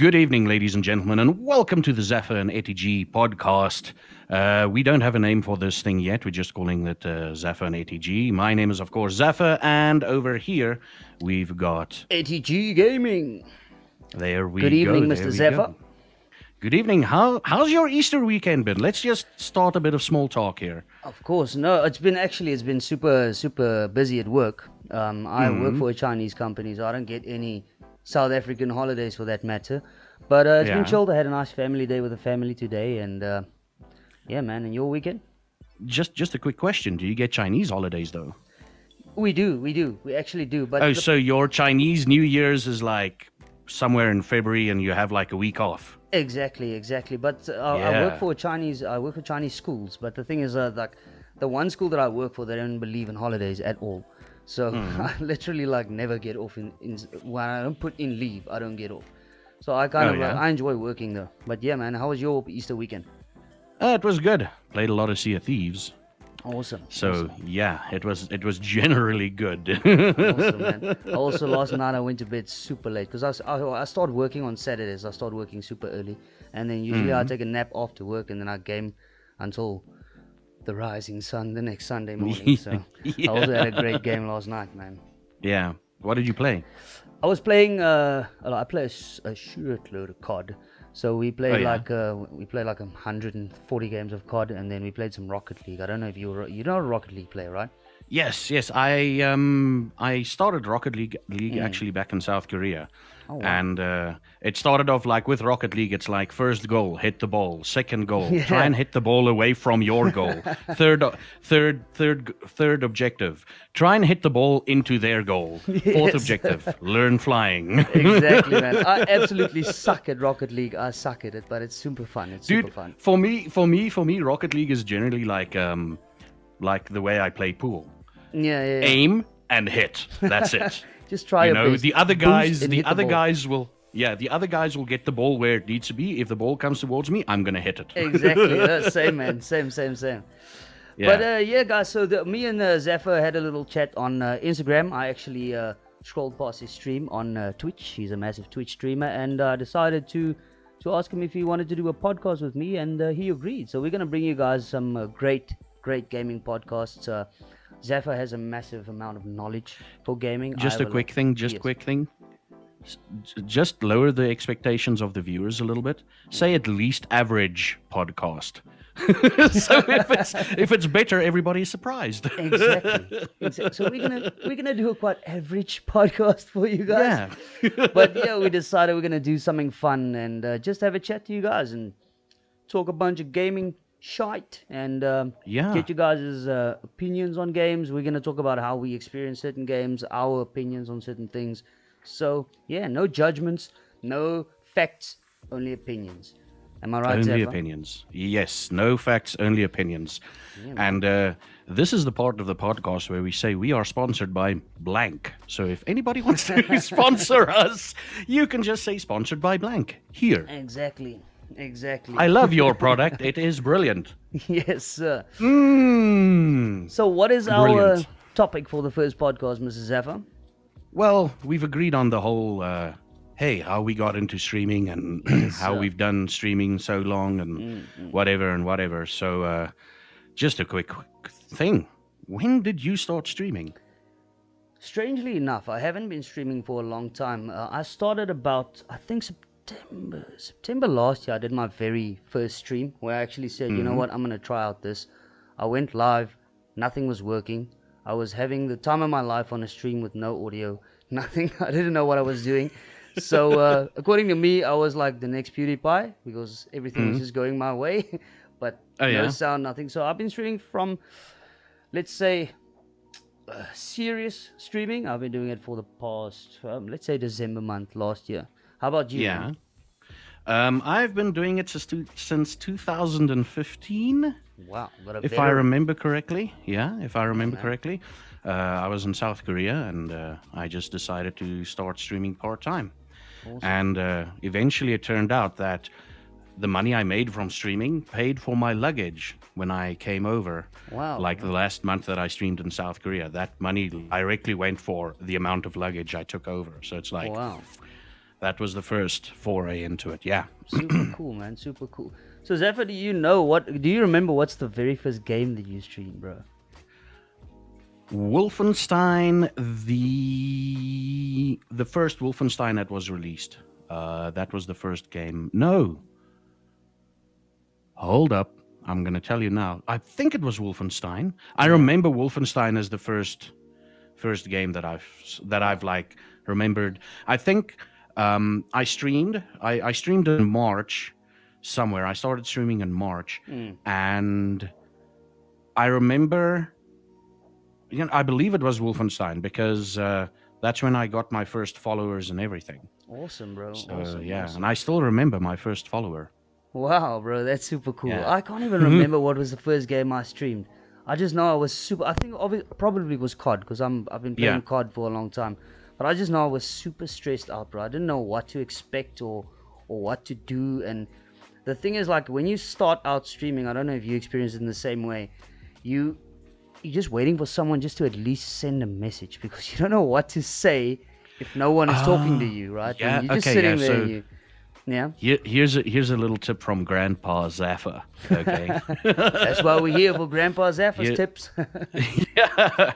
Good evening, ladies and gentlemen, and welcome to the Zaffa and Eti G podcast. We don't have a name for this thing yet. We're just calling it Zaffa and Eti G. My name is, of course, Zaffa, and over here we've got Eti G Gaming. There we Good evening, go. Mr. Zaffa. Good evening. How's your Easter weekend been? Let's just start a bit of small talk here. Of course, no, it's been super busy at work. I work for a Chinese company, so I don't get any South African holidays for that matter. But it's been chilled. I had a nice family day with the family today, and yeah, man. And your weekend? Just a quick question: do you get Chinese holidays though? We do. We actually do. But so your Chinese New Year's is like somewhere in February, and you have like a week off. Exactly. But I work for Chinese schools. But the thing is, like the one school that I work for, they don't believe in holidays at all. So I literally like never get off when I don't put in leave, I don't get off. So I I enjoy working though. But yeah, man, how was your Easter weekend? It was good. Played a lot of Sea of Thieves. Awesome. So yeah, it was generally good. Awesome, man. Also, last night I went to bed super late because I start working on Saturdays. I start working super early, and then usually I take a nap after work, and then I game until the rising sun the next Sunday morning. So I also had a great game last night, man. Yeah. What did you play? I was playing. I play a shitload of COD. So we played like 140 games of COD, and then we played some Rocket League. I don't know if you know a Rocket League player, right? Yes. I started Rocket League actually back in South Korea. Oh, wow. And it started off like with Rocket League, it's like first goal, hit the ball. Second goal, try and hit the ball away from your goal. Third objective, try and hit the ball into their goal. Fourth objective, learn flying. Exactly, man. I absolutely suck at Rocket League. I suck at it, but it's super fun. It's super fun. For me, Rocket League is generally like the way I play pool. Yeah. Aim and hit. That's it. Just try your best. The other guys will get the ball where it needs to be. If the ball comes towards me, I'm gonna hit it. Exactly. Same, man. Same. Yeah. But yeah, guys. So me and Zaffa had a little chat on Instagram. I actually scrolled past his stream on Twitch. He's a massive Twitch streamer, and I decided to ask him if he wanted to do a podcast with me, and he agreed. So we're gonna bring you guys some great gaming podcasts. Zaffa has a massive amount of knowledge for gaming. Just a quick thing. Just lower the expectations of the viewers a little bit. Say at least average podcast. So if it's better, everybody's surprised. Exactly. So we're gonna do a quite average podcast for you guys. Yeah. But yeah, we decided we're gonna do something fun and just have a chat to you guys and talk a bunch of gaming shite and get you guys' opinions on games. We're going to talk about how we experience certain games, our opinions on certain things. So yeah, no judgments, no facts, only opinions. Am I right, Only Zaffa? opinions. Yes, no facts, only opinions. Yeah, and this is the part of the podcast where we say we are sponsored by blank. So if anybody wants to sponsor us, you can just say sponsored by blank here. Exactly. I love your product. It is brilliant. Yes, sir. So what is our topic for the first podcast, Mrs. Zaffa? Well, we've agreed on the whole, how we got into streaming and how we've done streaming so long and whatever. So just a quick thing. When did you start streaming? Strangely enough, I haven't been streaming for a long time. I started about, I think, September last year. I did my very first stream where I actually said, you know what, I'm going to try out this. I went live. Nothing was working. I was having the time of my life on a stream with no audio, nothing. I didn't know what I was doing. So according to me, I was like the next PewDiePie because everything was just going my way. But no sound, nothing. So I've been streaming from, let's say, serious streaming. I've been doing it for the past, let's say December month last year. How about you? Yeah. I've been doing it since 2015. Wow. If I remember correctly. Yeah, if I remember correctly. I was in South Korea and I just decided to start streaming part-time. Awesome. And eventually it turned out that the money I made from streaming paid for my luggage when I came over. Wow. Like the last month that I streamed in South Korea, that money directly went for the amount of luggage I took over. So it's like... Wow. that was the first foray into it. Yeah. Super cool, man. Super cool. So Zaffa, do you remember what's the very first game that you streamed, bro? Wolfenstein, the first Wolfenstein that was released. That was the first game. No. Hold up. I'm going to tell you now. I think it was Wolfenstein. I remember Wolfenstein as the first game that I've like remembered. I think I streamed in March somewhere. I started streaming in March, and I remember, I believe it was Wolfenstein, because that's when I got my first followers and everything. Awesome, bro. So, awesome. And I still remember my first follower. Wow, bro, that's super cool. Yeah. I can't even remember what was the first game I streamed. I just know I was super. I think probably was COD, because I've been playing COD for a long time. But I just know I was super stressed out, bro. I didn't know what to expect or what to do. And the thing is, like, when you start out streaming, I don't know if you experience it in the same way. You're just waiting for someone just to at least send a message, because you don't know what to say if no one is talking to you, right? Yeah, and you're just sitting there. So yeah. Here's a little tip from Grandpa Zaffa. Okay. That's why we're here, for Grandpa Zaffa's tips. Yeah.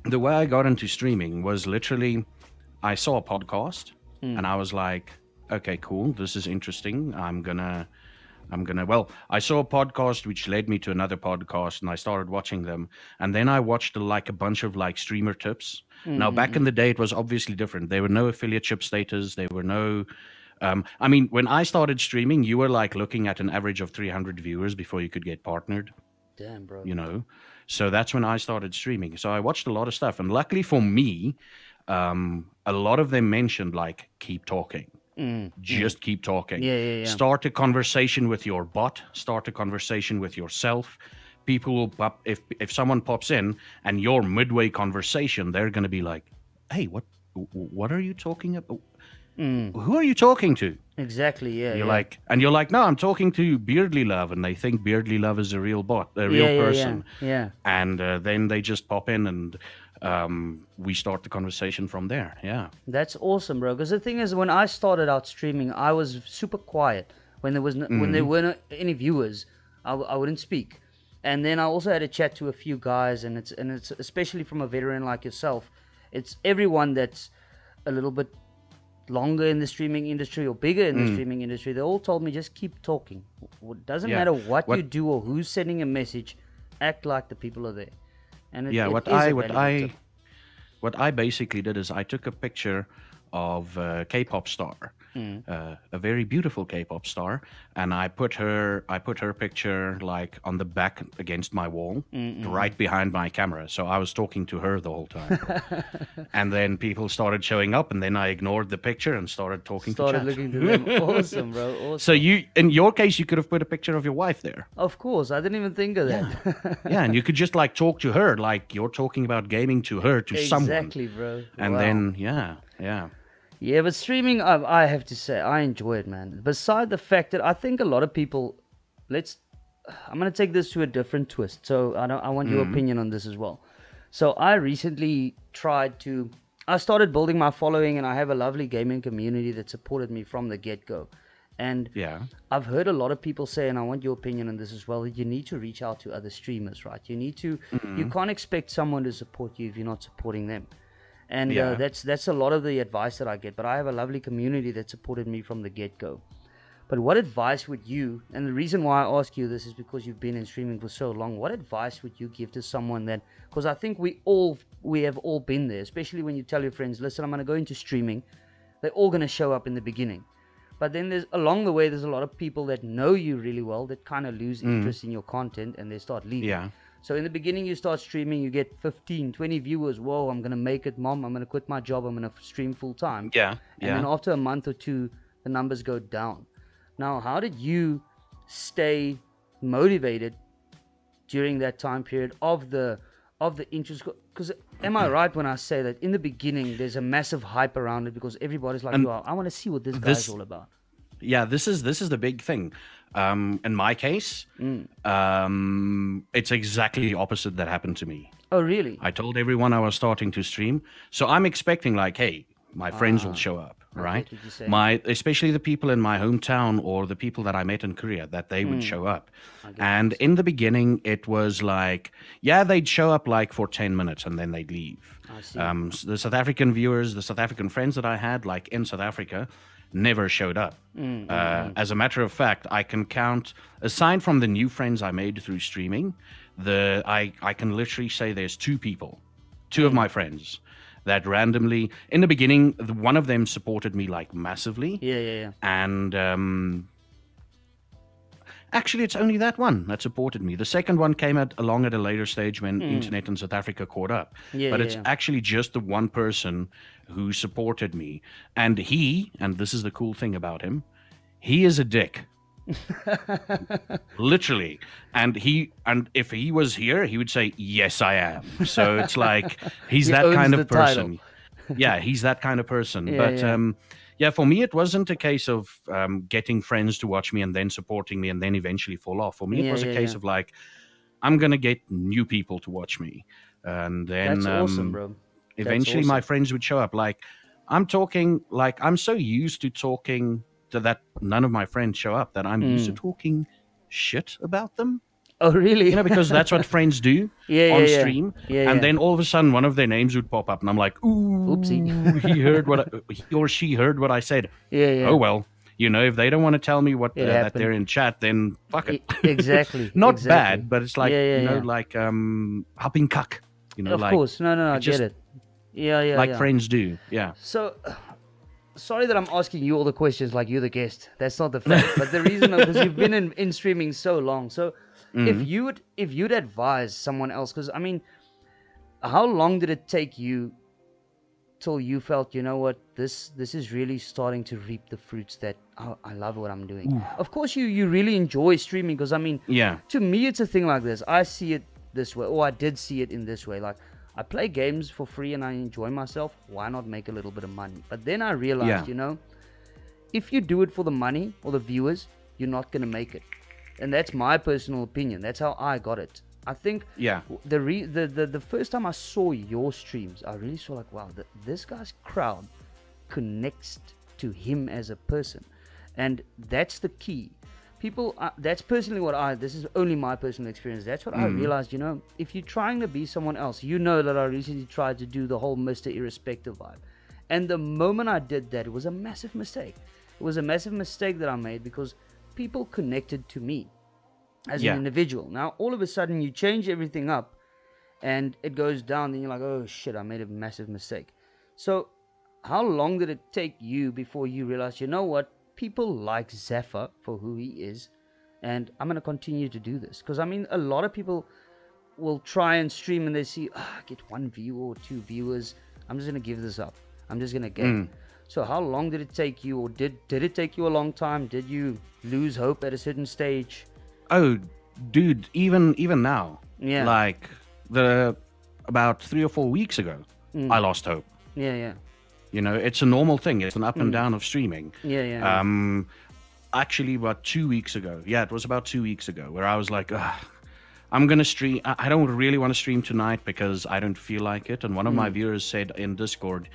The way I got into streaming was literally, I saw a podcast and I was like, okay, cool, this is interesting. Well, I saw a podcast which led me to another podcast, and I started watching them. And then I watched like a bunch of like streamer tips. Now, back in the day, it was obviously different. There were no affiliateship status. There were no, when I started streaming, you were like looking at an average of 300 viewers before you could get partnered. Damn, bro. So that's when I started streaming. So I watched a lot of stuff. And luckily for me, a lot of them mentioned like, keep talking. Just keep talking. Yeah. Start a conversation with your bot. Start a conversation with yourself. People will pop, if someone pops in and you're midway conversation, they're going to be like, hey, what are you talking about? Who are you talking to? Exactly. Yeah. You're like, no, I'm talking to Beardly Love, and they think Beardly Love is a real bot, a real person. Yeah. And then they just pop in, and we start the conversation from there. Yeah. That's awesome, bro. Because the thing is, when I started out streaming, I was super quiet. When there weren't any viewers, I wouldn't speak. And then I also had a chat to a few guys, and it's especially from a veteran like yourself. It's everyone that's a little bit longer in the streaming industry or bigger in the streaming industry. They all told me, just keep talking. It doesn't matter what you do or who's sending a message. Act like the people are there. And what I basically did is I took a picture of a K-pop star, a very beautiful K-pop star, and I put her picture like on the back against my wall, right behind my camera. So I was talking to her the whole time. And then people started showing up, and then I ignored the picture and started talking to chat. Looking to them. Awesome, bro. Awesome. So in your case, you could have put a picture of your wife there. Of course, I didn't even think of that. Yeah, and you could just like talk to her, like you're talking about gaming to her, to someone. Exactly, bro. And then, yeah. Yeah, but streaming, I have to say, I enjoy it, man. Beside the fact that I think a lot of people, I'm going to take this to a different twist. So I want your opinion on this as well. So I recently I started building my following, and I have a lovely gaming community that supported me from the get-go. And I've heard a lot of people say, and I want your opinion on this as well, that you need to reach out to other streamers, right? You need to, you can't expect someone to support you if you're not supporting them. And that's a lot of the advice that I get. But I have a lovely community that supported me from the get-go. But what advice would you, and the reason why I ask you this is because you've been in streaming for so long, what advice would you give to someone that, because I think we have all been there, especially when you tell your friends, listen, I'm going to go into streaming. They're all going to show up in the beginning. But then along the way, there's a lot of people that know you really well that kind of lose interest in your content, and they start leaving. Yeah. So in the beginning, you start streaming, you get 15, 20 viewers. Whoa, I'm going to make it, Mom. I'm going to quit my job. I'm going to stream full time. Yeah. And then after a month or two, the numbers go down. Now, how did you stay motivated during that time period of the interest? Because am I right when I say that in the beginning, there's a massive hype around it because everybody's like, yo, I want to see what this guy's all about. Yeah, this is the big thing. In my case, it's exactly the opposite that happened to me. Oh, really? I told everyone I was starting to stream. So I'm expecting like, hey, my friends will Ah, show up, I right? get what you're saying. My especially the people in my hometown or the people that I met in Korea, that they would Mm, show up. I get what And you're in saying. the beginning, it was like, yeah, they'd show up like for 10 minutes and then they'd leave. I see. The South African viewers, the South African friends that I had, like in South Africa, never showed up. As a matter of fact, I can count, aside from the new friends I made through streaming, I can literally say there's two people, two of my friends that randomly, in the beginning, one of them supported me like massively. Yeah, yeah, yeah. And actually, it's only that one that supported me. The second one came along at a later stage when internet in South Africa caught up. Yeah, But yeah, it's yeah. actually just the one person who supported me. And and this is the cool thing about him, he is a dick. Literally. And if he was here, he would say, yes, I am. So it's like, he's He that owns kind the of title. person. Yeah, he's that kind of person. Yeah, But yeah. yeah, for me, it wasn't a case of getting friends to watch me and then supporting me and then eventually fall off. For me, it Yeah, was a yeah, case yeah. of like, I'm going to get new people to watch me. And then That's awesome, bro. That's eventually my awesome. friends would show up. Like, I'm talking, like, I'm so used to talking to that none of my friends show up that I'm used to Mm. talking shit about them, Oh, really? because that's what friends do Yeah, yeah, on yeah. stream. Yeah, And yeah. then all of a sudden, one of their names would pop up, and I'm like, Oopsie. ooh, he heard he or she heard what I said. Yeah, Oh, yeah. well, if they don't want to tell me what It that happened. they're in chat, then fuck it. Exactly. Not Exactly. bad, but it's like, Yeah, yeah, yeah. like hopping cuck, Of like course. No, no, no. I it get just it. Yeah, yeah, like yeah. friends do. Yeah. So, sorry that I'm asking you all the questions like you're the guest. That's not the fact. But the reason, because you've been in streaming so long. So, Mm-hmm. if you'd advise someone else, because I mean, how long did it take you till you felt, you know what, this is really starting to reap the fruits that I love what I'm doing. Of course, you really enjoy streaming, because I mean, Yeah. to me it's a thing like this. I see it this way, or I did see it in this way. Like, I play games for free and I enjoy myself. Why not make a little bit of money? But then I realized, Yeah. if you do it for the money or the viewers, you're not gonna make it. And that's my personal opinion. That's how I got it. I think Yeah. the first time I saw your streams, I really saw like, wow, this guy's crowd connects to him as a person, and that's the key. People, that's personally what this is only my personal experience. That's what I realized. If you're trying to be someone else, that I recently tried to do the whole Mr. Irrespective vibe, and the moment I did that, it was a massive mistake. It was a massive mistake that I made, because people connected to me as an Yeah. individual. Now, all of a sudden, you change everything up and it goes down, then you're like, oh shit, I made a massive mistake. So, how long did it take you before you realized, you know what, people like Zaffa for who he is, and I'm going to continue to do this? Because, I mean, a lot of people will try and stream and they see, get one viewer or two viewers. I'm just going to give this up. I'm just going to game. So how long did it take you, or did it take you a long time? Did you lose hope at a certain stage? Oh, dude, even now, Yeah. like about 3 or 4 weeks ago, I lost hope. Yeah, yeah. It's a normal thing. It's an up and down of streaming. Yeah, yeah. Actually, about 2 weeks ago. Yeah, it was about 2 weeks ago where I was like, ugh, I'm gonna stream. I don't really want to stream tonight because I don't feel like it. And one of my viewers said in Discord,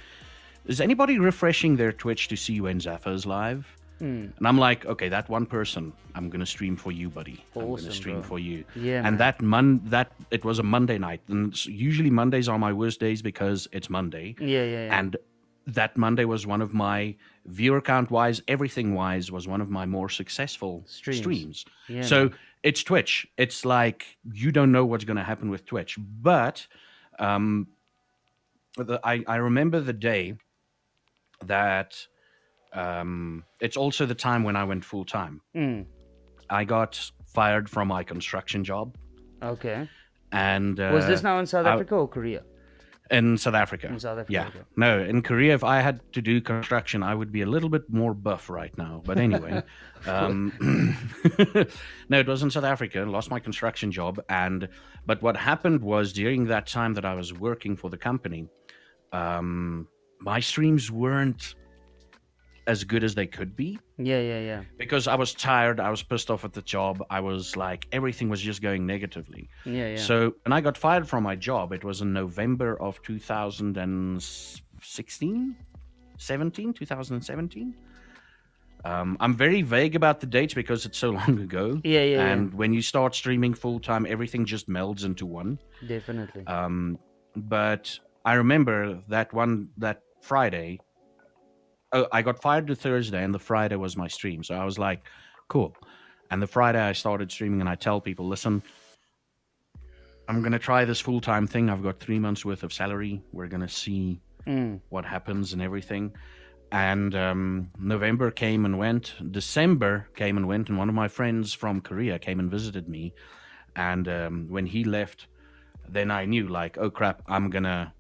is anybody refreshing their Twitch to see when Zaffa is live? And I'm like, okay, that one person, I'm gonna stream for you, buddy. I'm Awesome, gonna stream bro. for you. Yeah, and man. that it was a Monday night, and usually Mondays are my worst days because it's Monday. Yeah, yeah, yeah. And that Monday was one of my viewer count wise, everything wise, was one of my more successful streams. Yeah, So man. it's Twitch. It's like you don't know what's gonna happen with Twitch, but I remember the day that it's also the time when I went full time. I got fired from my construction job, Okay. and Was this now in South I- Africa or Korea? in South Africa. In South Africa, Yeah. okay. No, in Korea, if I had to do construction, I would be a little bit more buff right now. But anyway, no, it was in South Africa. I lost my construction job, but what happened was during that time that I was working for the company, my streams weren't as good as they could be. Yeah, yeah, yeah. Because I was tired, I was pissed off at the job, I was like, everything was just going negatively. Yeah, yeah. So, and I got fired from my job. It was in November of 2016, 2017. I'm very vague about the dates because it's so long ago. Yeah, yeah, And when you start streaming full time, everything just melds into one. yeah. Definitely. But I remember that Friday. Oh, I got fired the Thursday, and the Friday was my stream. So I was like, cool. And the Friday I started streaming, and I tell people, listen, I'm gonna try this full time thing. I've got 3 months worth of salary. We're gonna see what happens and everything. And November came and went. December came and went, and one of my friends from Korea came and visited me. And when he left, then I knew, like, oh crap, I'm gonna,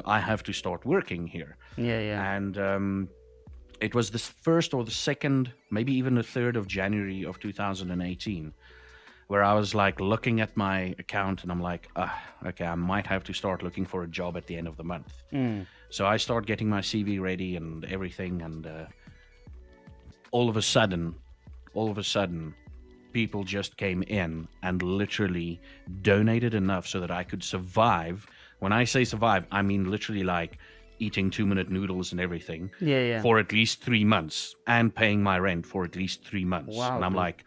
I have to start working here. Yeah, yeah. And it was the 1st or the 2nd, maybe even the 3rd of January of 2018, where I was like looking at my account and I'm like, okay, I might have to start looking for a job at the end of the month. So I start getting my CV ready and everything, and all of a sudden, people just came in and literally donated enough so that I could survive. When I say survive, I mean literally like eating 2-minute noodles and everything for at least 3 months and paying my rent for at least 3 months. Wow, and I'm dude. like,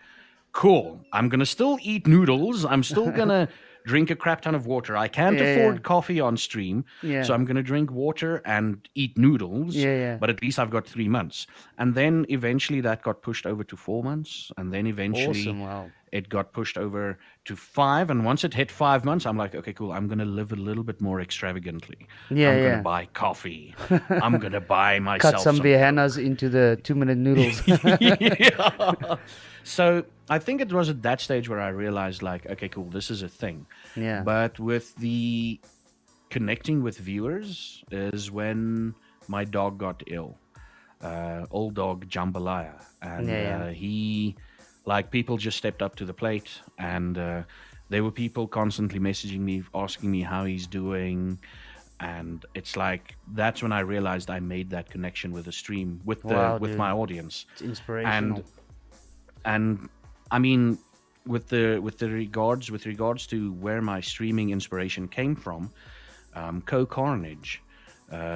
cool, I'm going to still eat noodles. I'm still going to drink a crap ton of water. I can't afford coffee on stream. Yeah. So I'm going to drink water and eat noodles. Yeah. But at least I've got 3 months. And then eventually that got pushed over to 4 months. And then eventually Awesome. Wow. it got pushed over to 5. And once it hit 5 months, I'm like, okay, cool. I'm going to live a little bit more extravagantly. Yeah, I'm going yeah. to buy coffee. I'm going to buy myself Cut some Viennas into the 2-minute noodles. Yeah. So I think it was at that stage where I realized, like, okay, cool, this is a thing. Yeah. But with the connecting with viewers is when my dog got ill. Old dog Jambalaya. And he, like, people just stepped up to the plate, and there were people constantly messaging me, asking me how he's doing. And it's like, that's when I realized I made that connection with the stream, with Dude. my audience. It's inspirational. And I mean, with regards to where my streaming inspiration came from, Carnage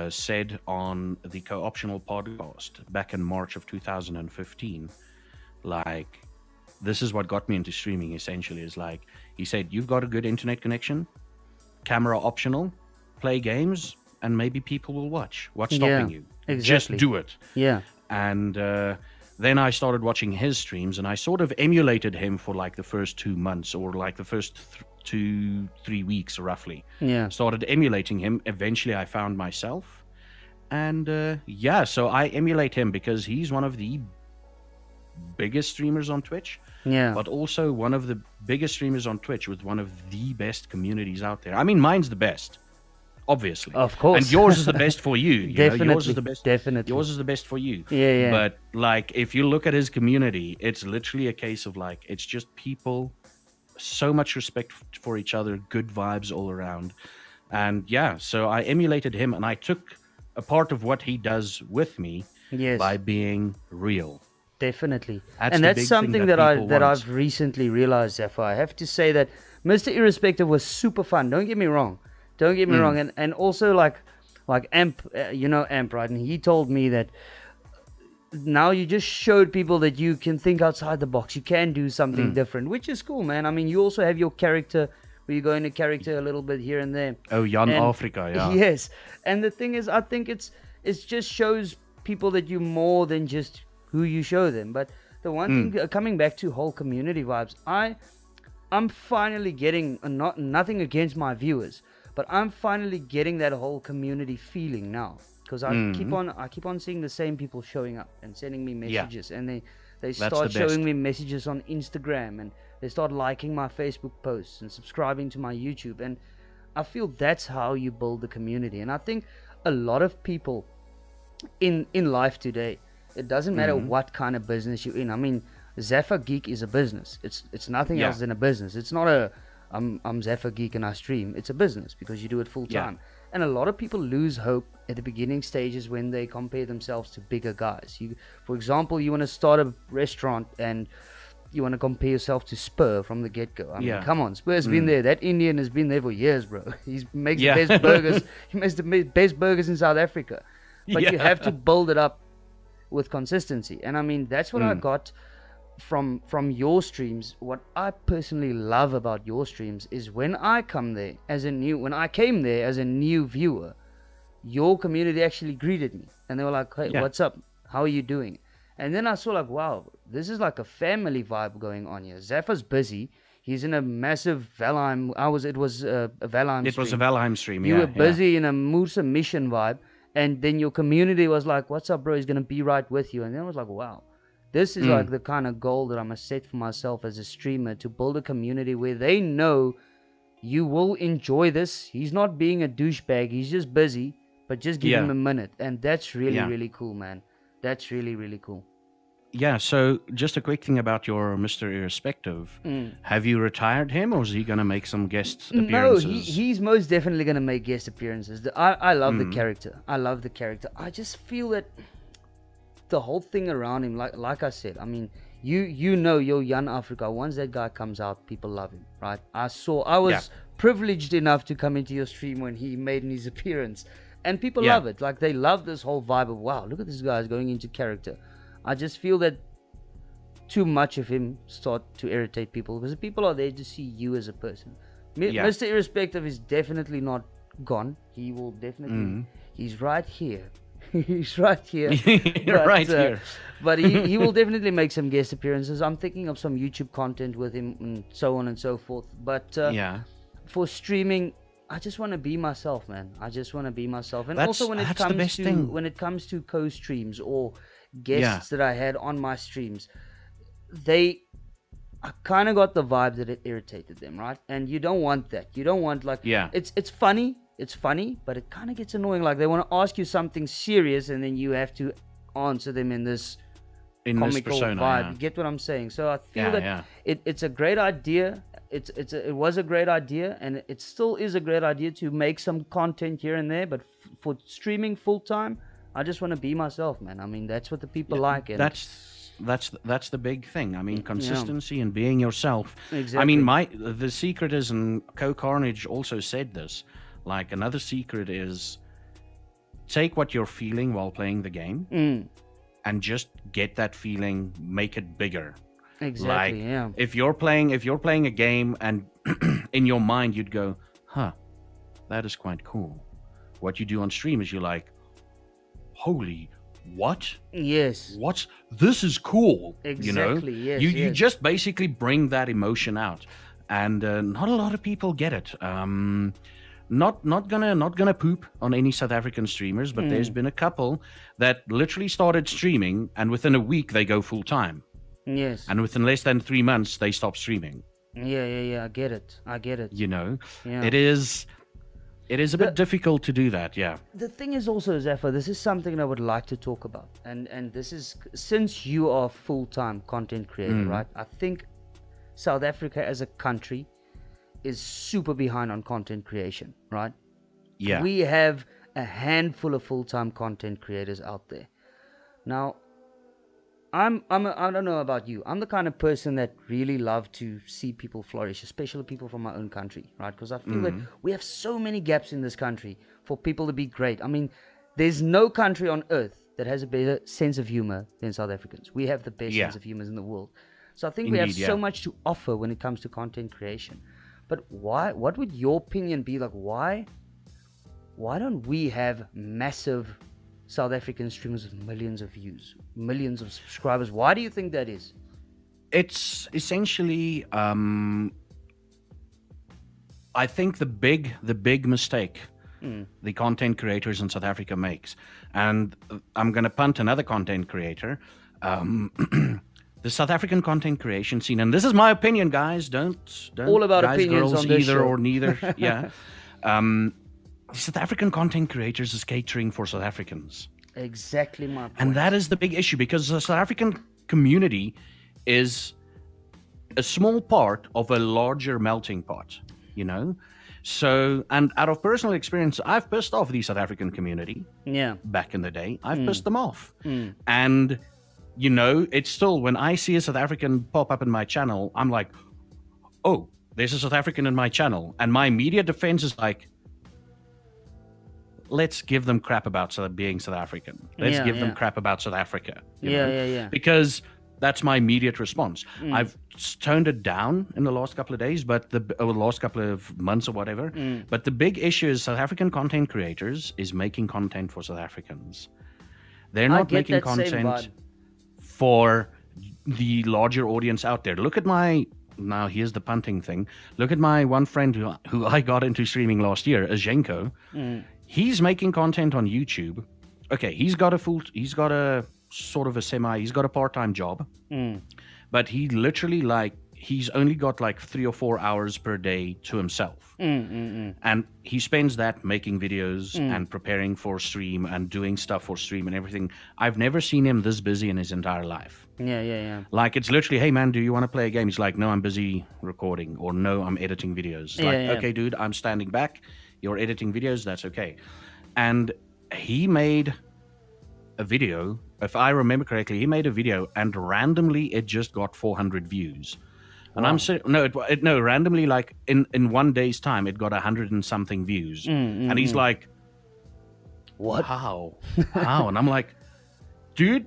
said on the Co-Optional podcast back in March of 2015, like, this is what got me into streaming. Essentially, is like, he said, you've got a good internet connection, camera optional, play games, and maybe people will watch. What's stopping you? Exactly. Just do it. Yeah. And then I started watching his streams, and I sort of emulated him for like the first 2 months, or like the first 2-3 weeks roughly. Yeah. Started emulating him. Eventually I found myself, and so I emulate him because he's one of the biggest streamers on Twitch. Yeah. But also one of the biggest streamers on Twitch with one of the best communities out there. I mean, mine's the best, obviously. Of course. And yours is the best for you. Definitely. Yours is the best. Definitely. Yours is the best for you. Yeah. But like, if you look at his community, it's literally a case of like, it's just people, so much respect for each other, good vibes all around. And so I emulated him, and I took a part of what he does with me by being real. Definitely. That's and the that's big something thing that people want. I've recently realized, Zaffa. I have to say that Mr. Irrespective was super fun. Don't get me wrong. And also like Amp, Amp, right? And he told me that now you just showed people that you can think outside the box. You can do something different, which is cool, man. I mean, you also have your character where you go into character a little bit here and there. Oh, Jan Afrika, yeah. Yes. And the thing is, I think it just shows people that you're more than just who you show them. But the one thing, coming back to whole community vibes, I'm finally getting, nothing against my viewers, but I'm finally getting that whole community feeling now, because I keep on seeing the same people showing up and sending me messages, and they start showing me messages on Instagram, and they start liking my Facebook posts and subscribing to my YouTube, and I feel that's how you build the community. And I think a lot of people in life today, it doesn't matter what kind of business you're in. I mean, Zaffageek is a business. It's nothing else than a business. It's not I'm Zaffageek and I stream. It's a business because you do it full time. And a lot of people lose hope at the beginning stages when they compare themselves to bigger guys. For example, you want to start a restaurant and you want to compare yourself to Spur from the get-go. I mean, come on, Spur's been there. That Indian has been there for years, bro. He makes the best burgers. He makes the best burgers in South Africa. But you have to build it up with consistency. And I mean, that's what I got from your streams. What I personally love about your streams is when I came there as a new viewer, your community actually greeted me. And they were like, hey, what's up? How are you doing? And then I saw like, wow, this is like a family vibe going on here. Zaffa's busy. He's in a massive Valheim. It was a Valheim stream. It was a Valheim stream, You were busy in a Musa mission vibe. And then your community was like, what's up, bro? He's going to be right with you. And then I was like, wow, this is like the kind of goal that I'm going to set for myself as a streamer, to build a community where they know you will enjoy this. He's not being a douchebag. He's just busy, but just give him a minute. And that's really, really cool, man. That's really, really cool. Yeah, so just a quick thing about your Mr. Irrespective. Have you retired him, or is he going to make some guest appearances? No, he's most definitely going to make guest appearances. I love the character. I love the character. I just feel that the whole thing around him, like I said, I mean, you know, Jan Africa, once that guy comes out, people love him, right? I was privileged enough to come into your stream when he made his appearance. And people love it. Like, they love this whole vibe of, wow, look at this guy going into character. I just feel that too much of him start to irritate people, because the people are there to see you as a person. Mr. Irrespective is definitely not gone. He will definitely... He's right here. He's right here. Here. But he will definitely make some guest appearances. I'm thinking of some YouTube content with him and so on and so forth. But for streaming... I just want to be myself, man. I just want to be myself. And also when it comes to co-streams or guests that I had on my streams, I kind of got the vibe that it irritated them, right? And you don't want that. You don't want it's funny, but it kind of gets annoying. Like, they want to ask you something serious and then you have to answer them in this comical vibe. You get what I'm saying? So I feel that it's a great idea. It was a great idea, and it still is a great idea to make some content here and there. But for streaming full time, I just want to be myself, man. I mean, that's what the people like. And that's the big thing. I mean, consistency and being yourself. Exactly. I mean, the secret is, and Co-Carnage also said this. Like, another secret is, take what you're feeling while playing the game, and just get that feeling, make it bigger. Exactly. If you're playing a game and in your mind you'd go, that is quite cool. What you do on stream is you're like, holy, what? Yes. This is cool. Exactly. You know? Yes. You just basically bring that emotion out, and not a lot of people get it. Not gonna poop on any South African streamers, but there's been a couple that literally started streaming, and within a week they go full time. Yes. And within less than 3 months, they stop streaming. Yeah. I get it. You know, it is a bit difficult to do that. Yeah. The thing is also, Zaffa, this is something I would like to talk about, and this is, since you are full-time content creator, right? I think South Africa as a country is super behind on content creation, right? Yeah. We have a handful of full-time content creators out there. Now, I don't know about you. I'm the kind of person that really love to see people flourish, especially people from my own country, right? Because I feel that we have so many gaps in this country for people to be great. I mean, there's no country on earth that has a better sense of humor than South Africans. We have the best sense of humor in the world. So I think we have so much to offer when it comes to content creation. But what would your opinion be? Like, why don't we have massive South African streamers with millions of views, millions of subscribers? Why do you think that is? It's essentially, I think the big mistake the content creators in South Africa makes, and I'm going to punt another content creator, the South African content creation scene, and this is my opinion, guys. Don't all about guys, opinions girls, on this either show. or neither. Yeah. South African content creators is catering for South Africans. Exactly my point. And that is the big issue, because the South African community is a small part of a larger melting pot, you know? So, and out of personal experience, I've pissed off the South African community Yeah. back in the day. I've pissed them off. Mm. And, you know, it's still, when I see a South African pop up in my channel, I'm like, oh, there's a South African in my channel. And my immediate defense is like, let's give them crap about being South African. Let's give them crap about South Africa. You know? Yeah. Because that's my immediate response. I've toned it down in the last couple of days, but the last couple of months or whatever. But the big issue is South African content creators is making content for South Africans. They're not making content for the larger audience out there. Look at now here's the punting thing. Look at my one friend who I got into streaming last year, Azhenko. He's making content on YouTube. Okay, he's got a part-time job, but he literally he's only got like 3 or 4 hours per day to himself, and he spends that making videos and preparing for stream and doing stuff for stream and everything. I've never seen him this busy in his entire life. Like, it's literally, hey man, do you want to play a game? He's like, no, I'm busy recording, or no, I'm editing videos. Okay, dude, I'm standing back, you're editing videos, that's okay. And he made a video, if I remember correctly, he made a video and randomly it just got 400 views. And I'm saying, no, randomly, like in 1 day's time, it got 100 and something views. And he's like, what? How? And I'm like, dude,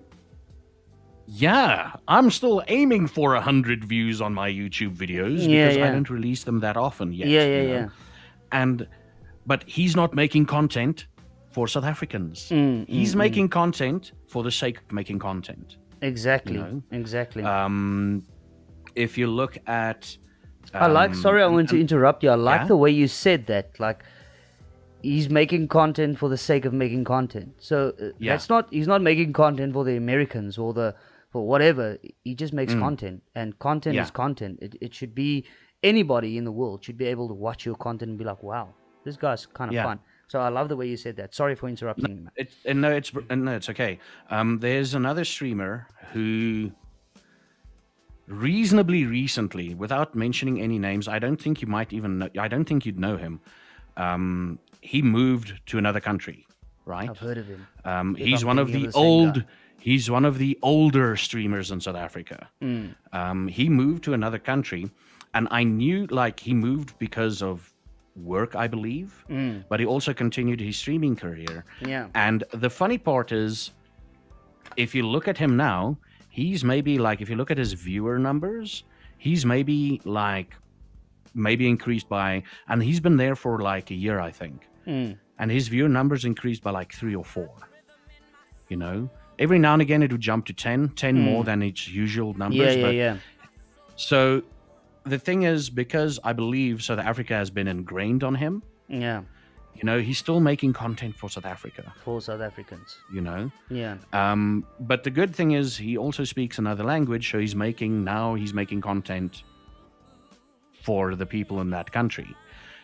yeah, I'm still aiming for 100 views on my YouTube videos because I don't release them that often yet. Yeah. But he's not making content for South Africans. He's making content for the sake of making content. Exactly. You know? Exactly. If you look at, I want to interrupt you. I like the way you said that. Like, he's making content for the sake of making content. So he's not making content for the Americans or for whatever. He just makes content, and content is content. It should be, anybody in the world should be able to watch your content and be like, wow, this guy's kind of fun. So I love the way you said that. Sorry for interrupting. It's okay. There's another streamer who reasonably recently, without mentioning any names, I don't think you'd know him. He moved to another country, right? I've heard of him. He's one of the older streamers in South Africa. He moved to another country, and I knew, like, he moved because of work, I believe, but he also continued his streaming career. And the funny part is, if you look at him now, he's maybe, like, if you look at his viewer numbers, he's maybe increased by, and he's been there for like a year, I think, and his viewer numbers increased by like 3 or 4. You know, every now and again it would jump to 10 more than its usual numbers. So the thing is, because I believe South Africa has been ingrained on him, you know, he's still making content for South Africa. For South Africans. You know? But the good thing is he also speaks another language, so he's making content for the people in that country.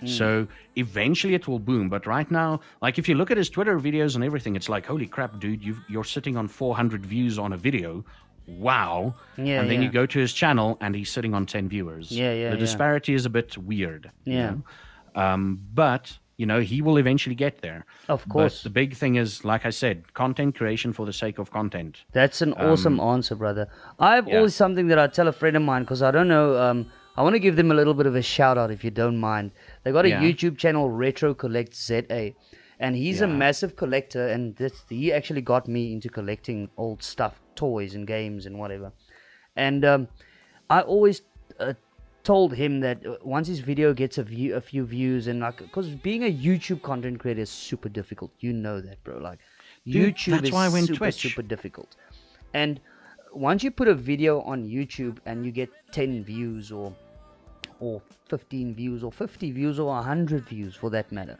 So eventually it will boom. But right now, like, if you look at his Twitter videos and everything, it's like, holy crap, dude, you're sitting on 400 views on a video. Wow. And then you go to his channel and he's sitting on 10 viewers. The disparity is a bit weird. You know? But, you know, he will eventually get there. Of course. But the big thing is, like I said, content creation for the sake of content. That's an awesome answer, brother. I have always something that I tell a friend of mine, because I don't know, I want to give them a little bit of a shout out, if you don't mind. They got a YouTube channel, Retro Collect ZA. And he's a massive collector, and he actually got me into collecting old stuff, toys and games and whatever. And I always told him that once his video gets a few views, and like, because being a YouTube content creator is super difficult. You know that, bro. Like, dude, YouTube is super difficult. And once you put a video on YouTube and you get 10 views or 15 views or 50 views or 100 views for that matter.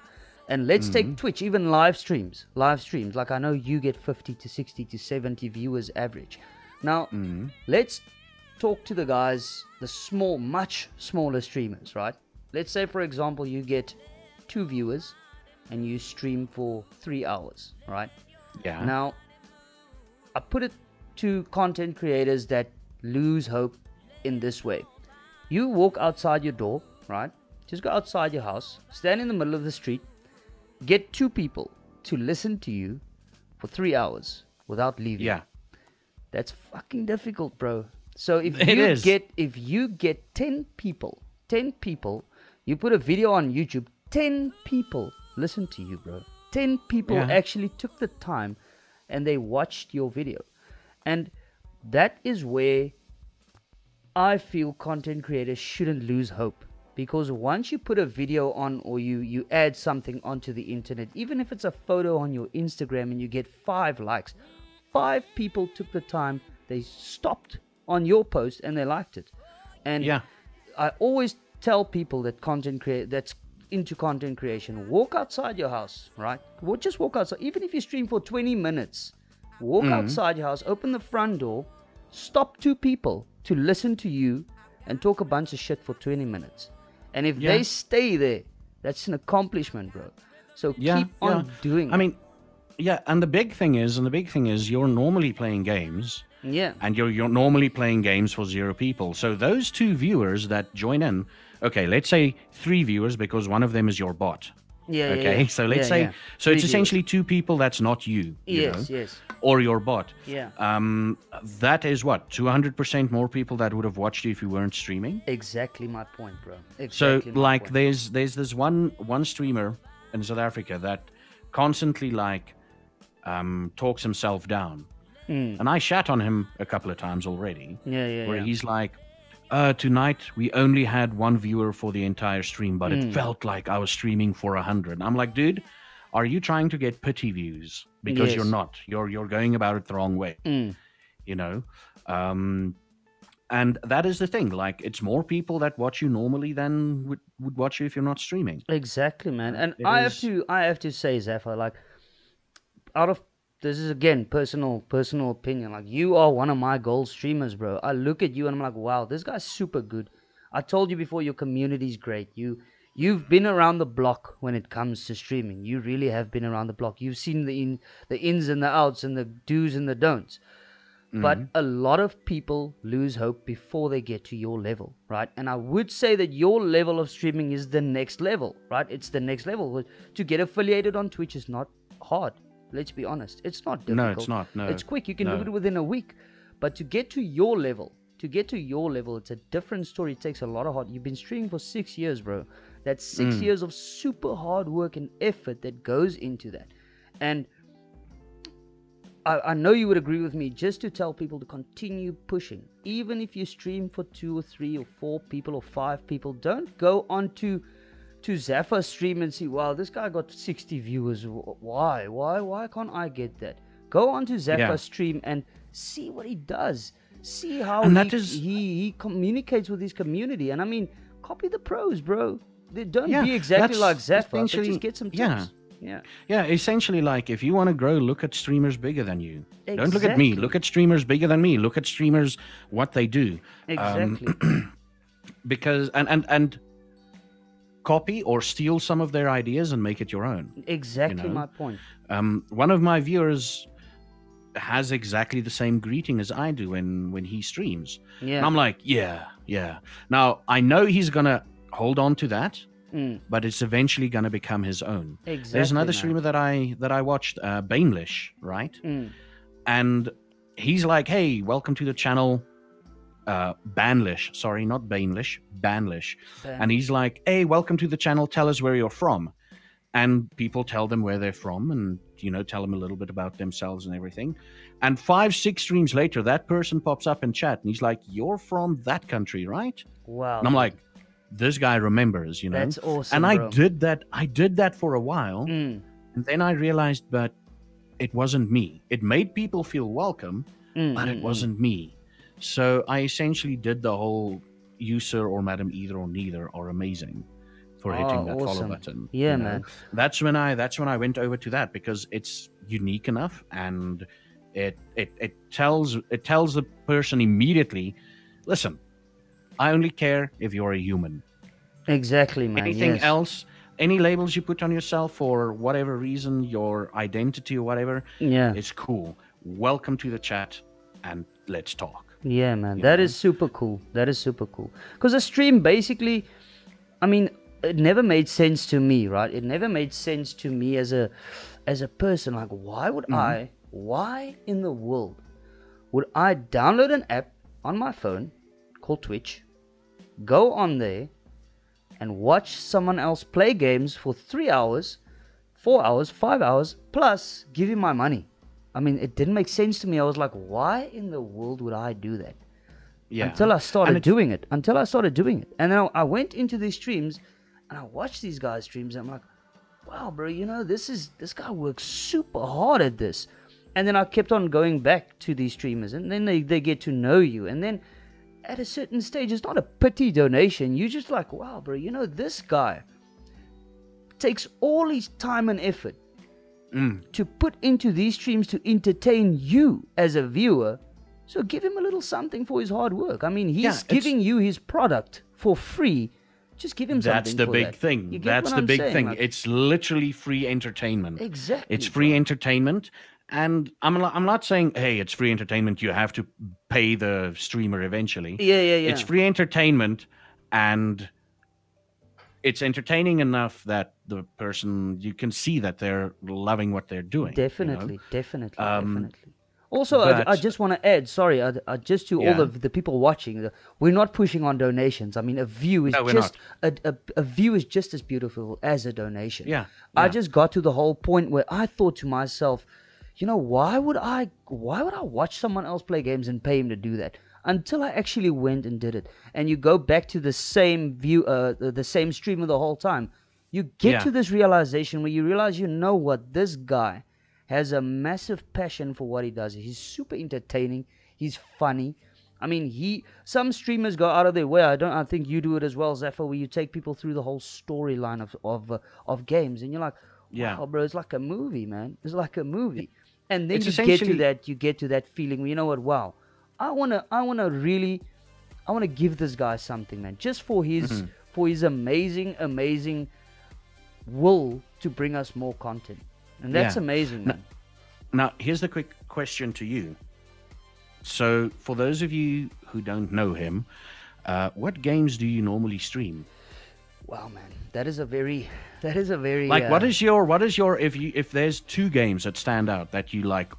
And let's take Twitch, even live streams. Like, I know you get 50 to 60 to 70 viewers average. Now, let's talk to the guys, the much smaller streamers, right? Let's say, for example, you get 2 viewers and you stream for 3 hours, right? Now, I put it to content creators that lose hope in this way. You walk outside your door, right, Just go outside your house, stand in the middle of the street, get 2 people to listen to you for 3 hours without leaving. Yeah. That's fucking difficult, bro. So if you get 10 people, you put a video on YouTube, 10 people listen to you, bro. 10 people actually took the time and they watched your video. And that is where I feel content creators shouldn't lose hope. Because once you put a video on, or you add something onto the internet, even if it's a photo on your Instagram and you get 5 likes, 5 people took the time, they stopped on your post and they liked it. And I always tell people that that's into content creation, walk outside your house, right? Just walk outside. Even if you stream for 20 minutes, walk outside your house, open the front door, stop 2 people to listen to you and talk a bunch of shit for 20 minutes. And if they stay there, that's an accomplishment, bro. So keep on doing it. I mean, and the big thing is you're normally playing games. Yeah. And you're normally playing games for 0 people. So those 2 viewers that join in, okay, let's say 3 viewers because one of them is your bot. Okay, so let's say, so it's essentially 2 people that's not you. Yes. Or your bot. Yeah. That is what, 200% more people that would have watched you if you weren't streaming. Exactly my point, bro. So like, there's this one streamer in South Africa that constantly like talks himself down. And I shat on him a couple of times already. Where he's like, tonight we only had 1 viewer for the entire stream, but it felt like I was streaming for 100. I'm like, dude, are you trying to get pity views? Because you're not. You're going about it the wrong way. You know? And that is the thing. Like, it's more people that watch you normally than would watch you if you're not streaming. Exactly, man. And I have to say, Zaffa, like, this is again personal opinion. Like, you are one of my gold streamers, bro. I look at you and I'm like, wow, this guy's super good. I told you before, your community's great. You've been around the block when it comes to streaming. You really have been around the block. You've seen the ins and the outs and the do's and the don'ts. But a lot of people lose hope before they get to your level, right? And I would say that your level of streaming is the next level, right? It's the next level. To get affiliated on Twitch is not hard. Let's be honest. It's not difficult. No, it's not. No. It's quick. You can do it within a week. But to get to your level, it's a different story. It takes a lot of hard. You've been streaming for 6 years, bro. That's 6 years of super hard work and effort that goes into that. And I know you would agree with me, just to tell people to continue pushing. Even if you stream for 2 or 3 or 4 people or 5 people, don't go on to Zaffa's stream and see, wow, this guy got 60 viewers. Why can't I get that? Go on to Zaffa's stream and see what he does. See how he communicates with his community. And I mean, copy the pros, bro. Don't be exactly like Zaffa, but just get some tips. Yeah, essentially, like, if you want to grow, look at streamers bigger than you. Don't look at me. Look at streamers bigger than me. Look at streamers, what they do. Exactly. Because, and copy or steal some of their ideas and make it your own. Exactly my point. One of my viewers has exactly the same greeting as I do when he streams. Yeah. And I'm like, yeah. Now, I know he's going to hold on to that. But it's eventually going to become his own. Exactly. There's another streamer that I watched, Bainlish, right? And he's like, hey, welcome to the channel, Banlish. Sorry, not Bainlish, Banlish. And he's like, hey, welcome to the channel. Tell us where you're from. And people tell them where they're from and, tell them a little bit about themselves and everything. And 5-6 streams later, that person pops up in chat and he's like, you're from that country, right? Wow. And I'm like, this guy remembers, That's awesome, and bro. I did that for a while, and then I realized, but it wasn't me. It made people feel welcome, but it wasn't me. So I essentially did the whole "you sir" or "madam" either or neither are amazing for hitting that follow button. Yeah, man. That's when I went over to that, because it's unique enough, and it tells the person immediately, listen, I only care if you're a human. Exactly, man. Anything else, any labels you put on yourself for whatever reason, your identity or whatever, it's cool. Welcome to the chat and let's talk. Yeah, man. That is super cool. Because a stream basically, I mean, it never made sense to me, right? It never made sense to me as a person. Like, why in the world would I download an app on my phone called Twitch, go on there and watch someone else play games for 3 hours, 4 hours, 5 hours, plus give him my money? I mean, it didn't make sense to me. I was like, why in the world would I do that? Yeah. Until I started doing it. And then I went into these streams and I watched these guys' streams and I'm like, wow, bro, this guy works super hard at this. And then I kept on going back to these streamers and then they get to know you. And then at a certain stage, it's not a pity donation. You're just like, wow, bro, this guy takes all his time and effort to put into these streams to entertain you as a viewer. So give him a little something for his hard work. I mean, he's giving you his product for free. Just give him something. That's the big thing. That's the big thing. Like, it's literally free entertainment. Exactly. It's free entertainment. And I'm not saying, hey, it's free entertainment. You have to pay the streamer eventually. Yeah. It's free entertainment, and it's entertaining enough that the person, you can see that they're loving what they're doing. Definitely. Also, I just want to add, sorry, just to all of the people watching, we're not pushing on donations. I mean, a view is a view is just as beautiful as a donation. Yeah. I just got to the whole point where I thought to myself, why would I watch someone else play games and pay him to do that? Until I actually went and did it. And you go back to the same view, the same streamer the whole time. You get to this realization where you realize, what, this guy has a massive passion for what he does. He's super entertaining. He's funny. I mean, some streamers go out of their way. I think you do it as well, Zaffa, where you take people through the whole storyline of games, and you're like, wow, bro, it's like a movie, man. It's like a movie. And then you get to that feeling where, wow, I wanna give this guy something, man, just for his amazing will to bring us more content. And that's amazing, man. Now, here's the quick question to you. So, for those of you who don't know him, what games do you normally stream? Wow, man, that is a very like, what is your if there's two games that stand out that you like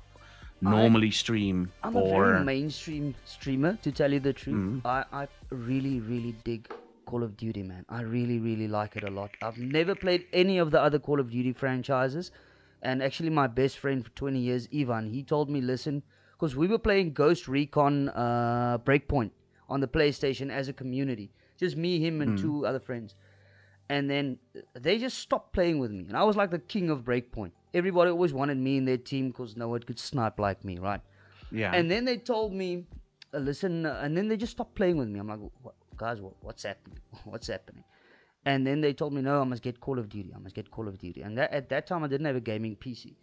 normally stream? I'm a very mainstream streamer, to tell you the truth. I really dig Call of Duty, man. I really like it a lot. I've never played any of the other Call of Duty franchises. And actually, my best friend for 20 years, Ivan, he told me, listen, because we were playing Ghost Recon Breakpoint on the PlayStation as a community. Just me, him, and two other friends. And then they just stopped playing with me. And I was like the king of Breakpoint. Everybody always wanted me in their team because no one could snipe like me, right? Yeah. And then they told me, listen, and then they just stopped playing with me. I'm like, guys, what's happening? What's happening? And then they told me, no, I must get Call of Duty. And at that time, I didn't have a gaming PC.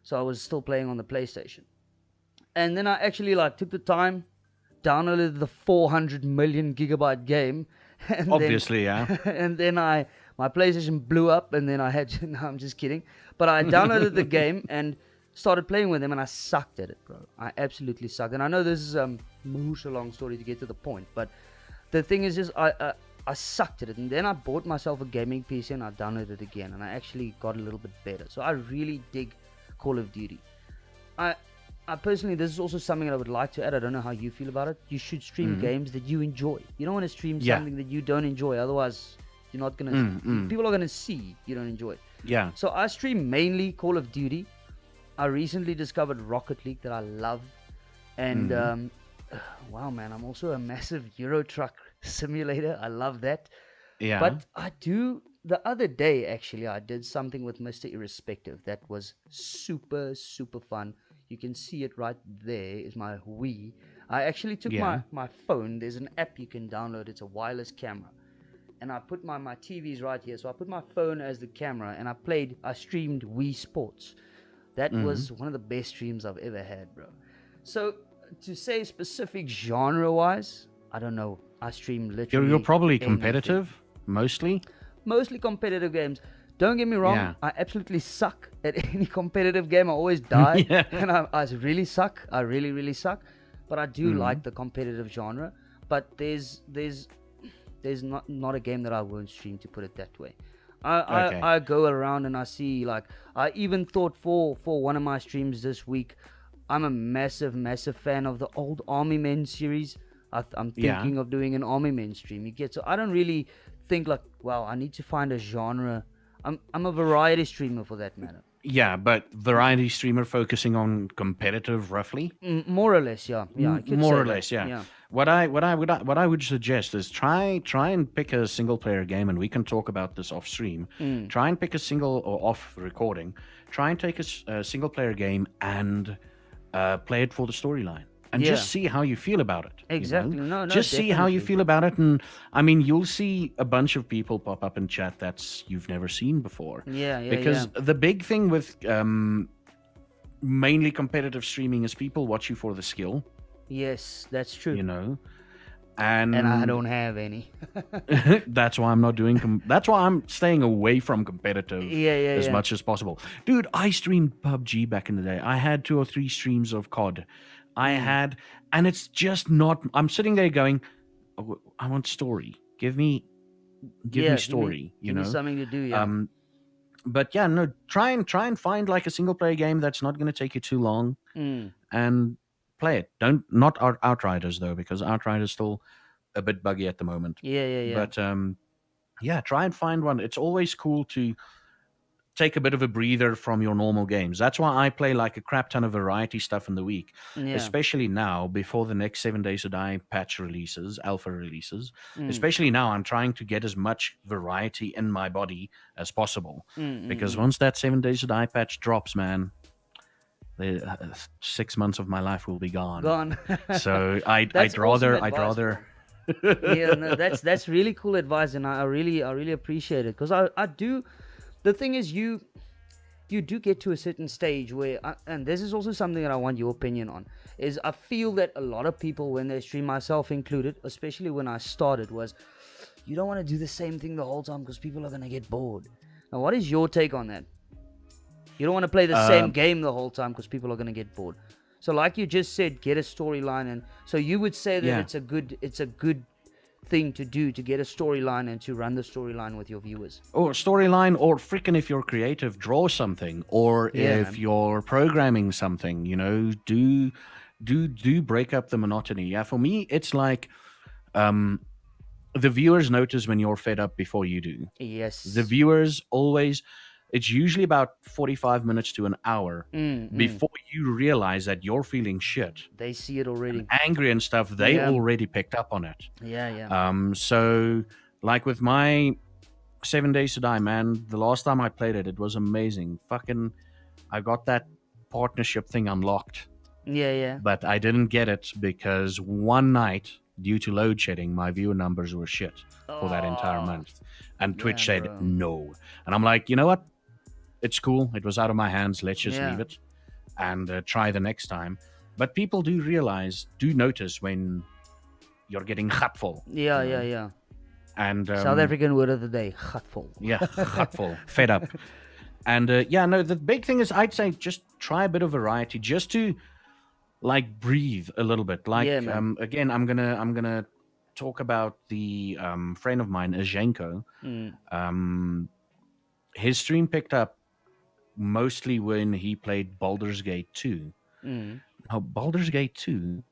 So I was still playing on the PlayStation. And then I actually took the time, downloaded the 400 million gigabyte game. And obviously, And then my PlayStation blew up, and then I had to, no, I'm just kidding. But I downloaded the game and started playing with them, and I sucked at it, bro. I absolutely sucked. And I know this is a long story to get to the point, but the thing is just I sucked at it, and then I bought myself a gaming PC and I downloaded it again, and I actually got a little bit better. So I really dig Call of Duty. I personally, this is also something that I would like to add. I don't know how you feel about it. You should stream games that you enjoy. You don't want to stream something that you don't enjoy, otherwise you're not gonna. People are gonna see you don't enjoy it. Yeah. So I stream mainly Call of Duty. I recently discovered Rocket League that I love, and wow, man, I'm also a massive Euro Truck simulator. I love that. Yeah. But I do, the other day actually, I did something with Mr. Irrespective that was super fun. You can see it right there is my Wii. I actually took my phone. There's an app you can download. It's a wireless camera. And I put my TV's right here. So I put my phone as the camera and I streamed Wii Sports. That was one of the best streams I've ever had, bro. So to say specific genre-wise, I don't know. I stream literally You're probably anything. Competitive, mostly? Mostly competitive games. Don't get me wrong, I absolutely suck at any competitive game. I always die, and I really suck. I really suck. But I do like the competitive genre. But there's there's not a game that I won't stream, to put it that way. Okay. I go around and I see, like, I even thought for one of my streams this week, I'm a massive fan of the old Army Men series. I'm Yeah. thinking of doing an Army Men stream. You get, so I don't really think like, wow, I need to find a genre. I'm a variety streamer for that matter. Yeah, but variety streamer focusing on competitive, roughly. More or less, yeah, I could More say or that. less, yeah. Yeah. What I would suggest is try and pick a single player game, and we can talk about this off stream. Mm. Try and pick a single or off recording. Try and take a single player game and play it for the storyline, and Yeah. just see how you feel about it. Exactly. No, Just see how you definitely. feel about it, and I mean, you'll see a bunch of people pop up in chat that's you've never seen before. Yeah, Because the big thing with mainly competitive streaming is people watch you for the skill, yes, that's true. you know, And I and don't have any. that's why I'm not doing. That's why I'm staying away from competitive as Yeah. much as possible, dude. I streamed PUBG back in the day. I had 2 or 3 streams of COD. I Mm. had, and it's just not. I'm sitting there going, "Oh, I want story. Give me Yeah, story. give me something to do. Yeah. But yeah, no. Try and find like a single player game that's not going to take you too long, Mm. and play it. Don't not Outriders though, because Outriders still a bit buggy at the moment. Yeah. But yeah, try and find one. It's always cool to take a bit of a breather from your normal games. That's why I play like a crap ton of variety stuff in the week, Yeah. especially now before the next 7 Days to Die patch releases, alpha releases. Mm. Especially now, I'm trying to get as much variety in my body as possible, because once that 7 Days to Die patch drops, man, the 6 months of my life will be gone. Gone. So I'd That's awesome rather advice, bro. Yeah, no, that's really cool advice, and I really appreciate it, because I do. The thing is, you do get to a certain stage where, and this is also something that I want your opinion on, is I feel that a lot of people, when they stream, myself included, especially when I started, was you don't want to do the same thing the whole time because people are gonna get bored. Now, what is your take on that? You don't want to play the same game the whole time because people are gonna get bored. So, like you just said, get a storyline, and so you would say that Yeah. it's a good thing to do, to get a storyline and to run the storyline with your viewers. Or storyline, or freaking if you're creative, draw something, or Yeah, if man. you're programming something, do break up the monotony. Yeah, for me, it's like um, the viewers notice when you're fed up before you do. Yes. The viewers always, it's usually about 45 minutes to an hour Mm. before you realize that you're feeling shit, They see it already. angry and stuff. They Yeah. already picked up on it. Yeah. So like with my 7 Days to Die, man, the last time I played it, it was amazing. Fucking, I got that partnership thing unlocked, Yeah. but I didn't get it because one night, due to load shedding, my viewer numbers were shit for that entire Oh, month. And Twitch yeah, said bro. no. And I'm like, you know what? It's cool. It was out of my hands. Let's just Yeah. leave it and try the next time. But people do notice when you're getting hutful. Yeah. And South African word of the day, gatvol. yeah, hutful, fed up. And yeah, no, the big thing is I'd say just try a bit of variety, just to like breathe a little bit. Like Yeah, man. again, I'm gonna talk about the friend of mine, Azhenko. Mm. His stream picked up mostly when he played Baldur's Gate 2. Mm. Now, Baldur's Gate 2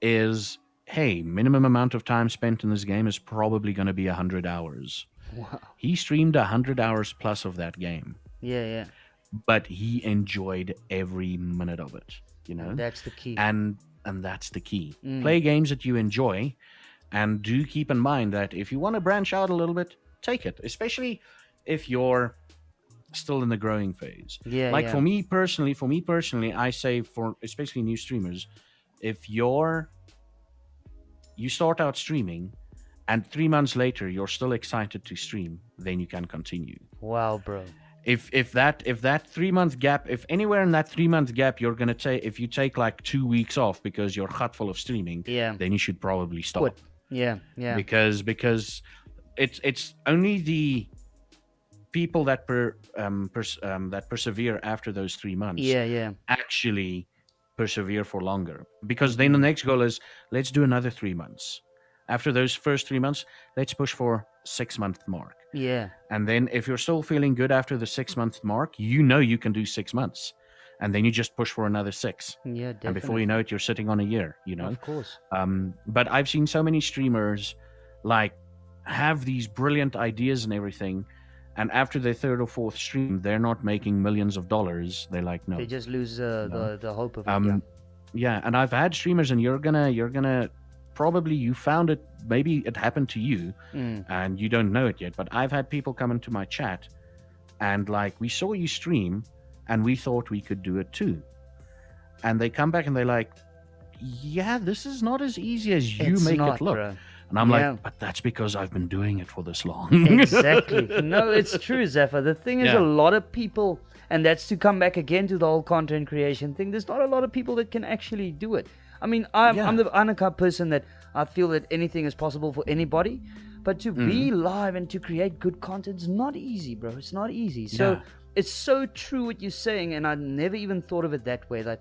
is, hey, minimum amount of time spent in this game is probably going to be 100 hours. Wow. He streamed 100 hours plus of that game, Yeah. but he enjoyed every minute of it, That's the key. and that's the key. Mm. Play games that you enjoy, and do keep in mind that if you want to branch out a little bit, take it, especially if you're still in the growing phase. Yeah. Like yeah. for me personally, I say, for especially new streamers, if you start out streaming and 3 months later you're still excited to stream, then you can continue. Wow, bro. If that 3 month gap, if anywhere in that 3 month gap you're gonna take, if you take like 2 weeks off because you're hot full of streaming, Yeah. then you should probably stop. Quit. Yeah. Because it's only the people that that persevere after those 3 months Yeah. actually persevere for longer. Because then the next goal is, let's do another 3 months, after those first 3 months, let's push for 6 month mark. Yeah. And then if you're still feeling good after the 6 month mark, you know you can do 6 months. And then you just push for another six. Yeah, And before you definitely. know it, you're sitting on a year, you know? Of course. But I've seen so many streamers like have these brilliant ideas and everything. And after their third or fourth stream, they're not making millions of dollars. They're like, They no, just lose no. the hope of it. Yeah. Yeah. And I've had streamers, and you're gonna probably you found it. Maybe it happened to you, Mm. and you don't know it yet. But I've had people come into my chat, and like, we saw you stream, and we thought we could do it too. And they come back and they're like, yeah, this is not as easy as you It's make not, it look. bro. And I'm Yeah. like, but that's because I've been doing it for this long. Exactly. No, it's true, Zaffa. The thing is, Yeah. a lot of people, and that's to come back again to the whole content creation thing. There's not a lot of people that can actually do it. I mean, I'm Yeah. the kind person that I feel that anything is possible for anybody, but to be live and to create good content is not easy, bro. It's not easy. So Yeah. it's so true what you're saying, and I never even thought of it that way. Like,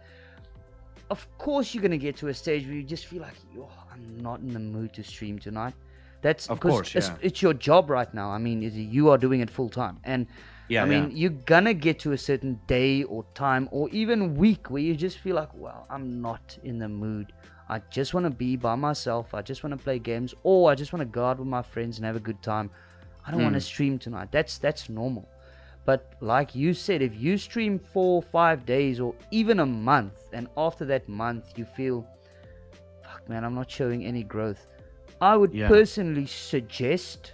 of course, you're gonna get to a stage where you just feel like, oh, I'm not in the mood to stream tonight. That's Of because course, yeah. it's your job right now. I mean, you are doing it full time, and Yeah, I mean, yeah. you're gonna get to a certain day or time or even week where you just feel like, well, I'm not in the mood. I just want to be by myself. I just want to play games, or I just want to go out with my friends and have a good time. I don't want to stream tonight. That's normal. But like you said, if you stream 4 or 5 days or even a month, and after that month you feel, fuck man, I'm not showing any growth, I would Yeah. personally suggest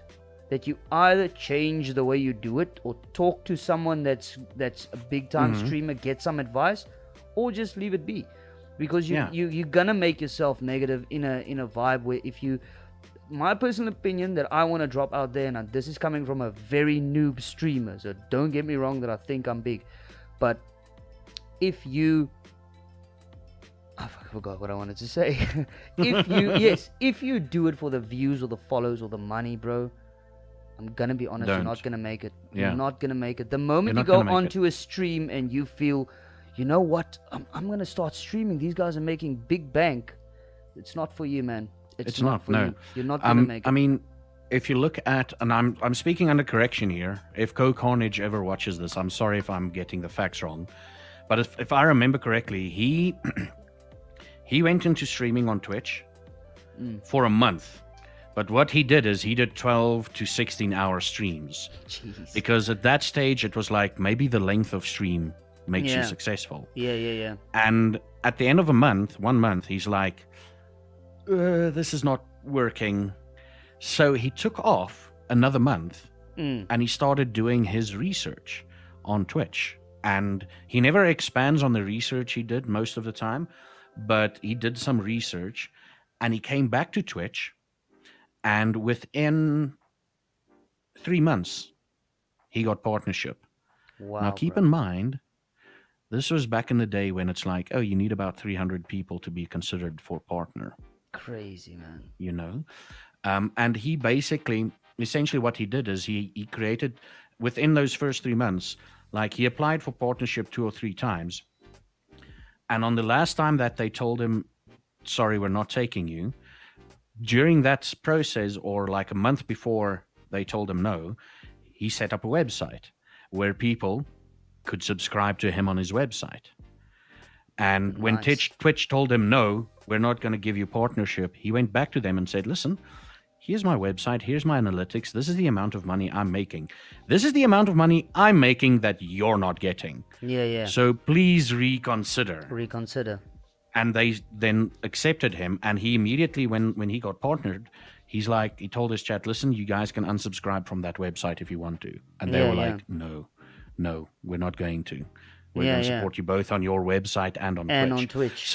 that you either change the way you do it, or talk to someone that's a big time streamer, get some advice, or just leave it be, because Yeah. you're gonna make yourself negative in a vibe where, if you, my personal opinion that I want to drop out there, and this is coming from a very noob streamer, so don't get me wrong that I think I'm big, but if you, I forgot what I wanted to say. If you do it for the views or the follows or the money, bro, I'm gonna be honest, you're Don't. not gonna make it. Yeah. You're not gonna make it. The moment You're you not go gonna make onto a stream and you feel, you know what, I'm gonna start streaming. These guys are making big bank. It's not for you, man. It's not, for no. you. You're not gonna make it. I mean, if you look at, and I'm speaking under correction here. If Co Carnage ever watches this, I'm sorry if I'm getting the facts wrong. But if I remember correctly, he he went into streaming on Twitch for a month. But what he did is he did 12 to 16-hour streams. Jeez. Because at that stage, it was like, maybe the length of stream makes you Yeah. successful. Yeah. And at the end of 1 month, he's like, this is not working. So he took off another month and he started doing his research on Twitch. And he never expands on the research he did most of the time, but he did some research and he came back to Twitch. And within 3 months, he got partnership. Wow. Now, keep in mind, this was back in the day when it's like, oh, you need about 300 people to be considered for partner, Crazy, man. you know? And he basically, essentially what he did is he created, within those first 3 months, like he applied for partnership 2 or 3 times. And on the last time that they told him, sorry, we're not taking you, during that process, or like a month before they told him no, he set up a website where people could subscribe to him on his website. And when Nice. Twitch told him, no, we're not going to give you partnership, he went back to them and said, listen, here's my website, here's my analytics, this is the amount of money I'm making. This is the amount of money I'm making that you're not getting. Yeah. So please reconsider. Reconsider. And they then accepted him, and he immediately, when he got partnered, he's like, he told his chat, listen, you guys can unsubscribe from that website if you want to. And they Yeah, were yeah. like, no, we're not going to. We're Yeah, going to yeah. support you both on your website and on And Twitch. on Twitch.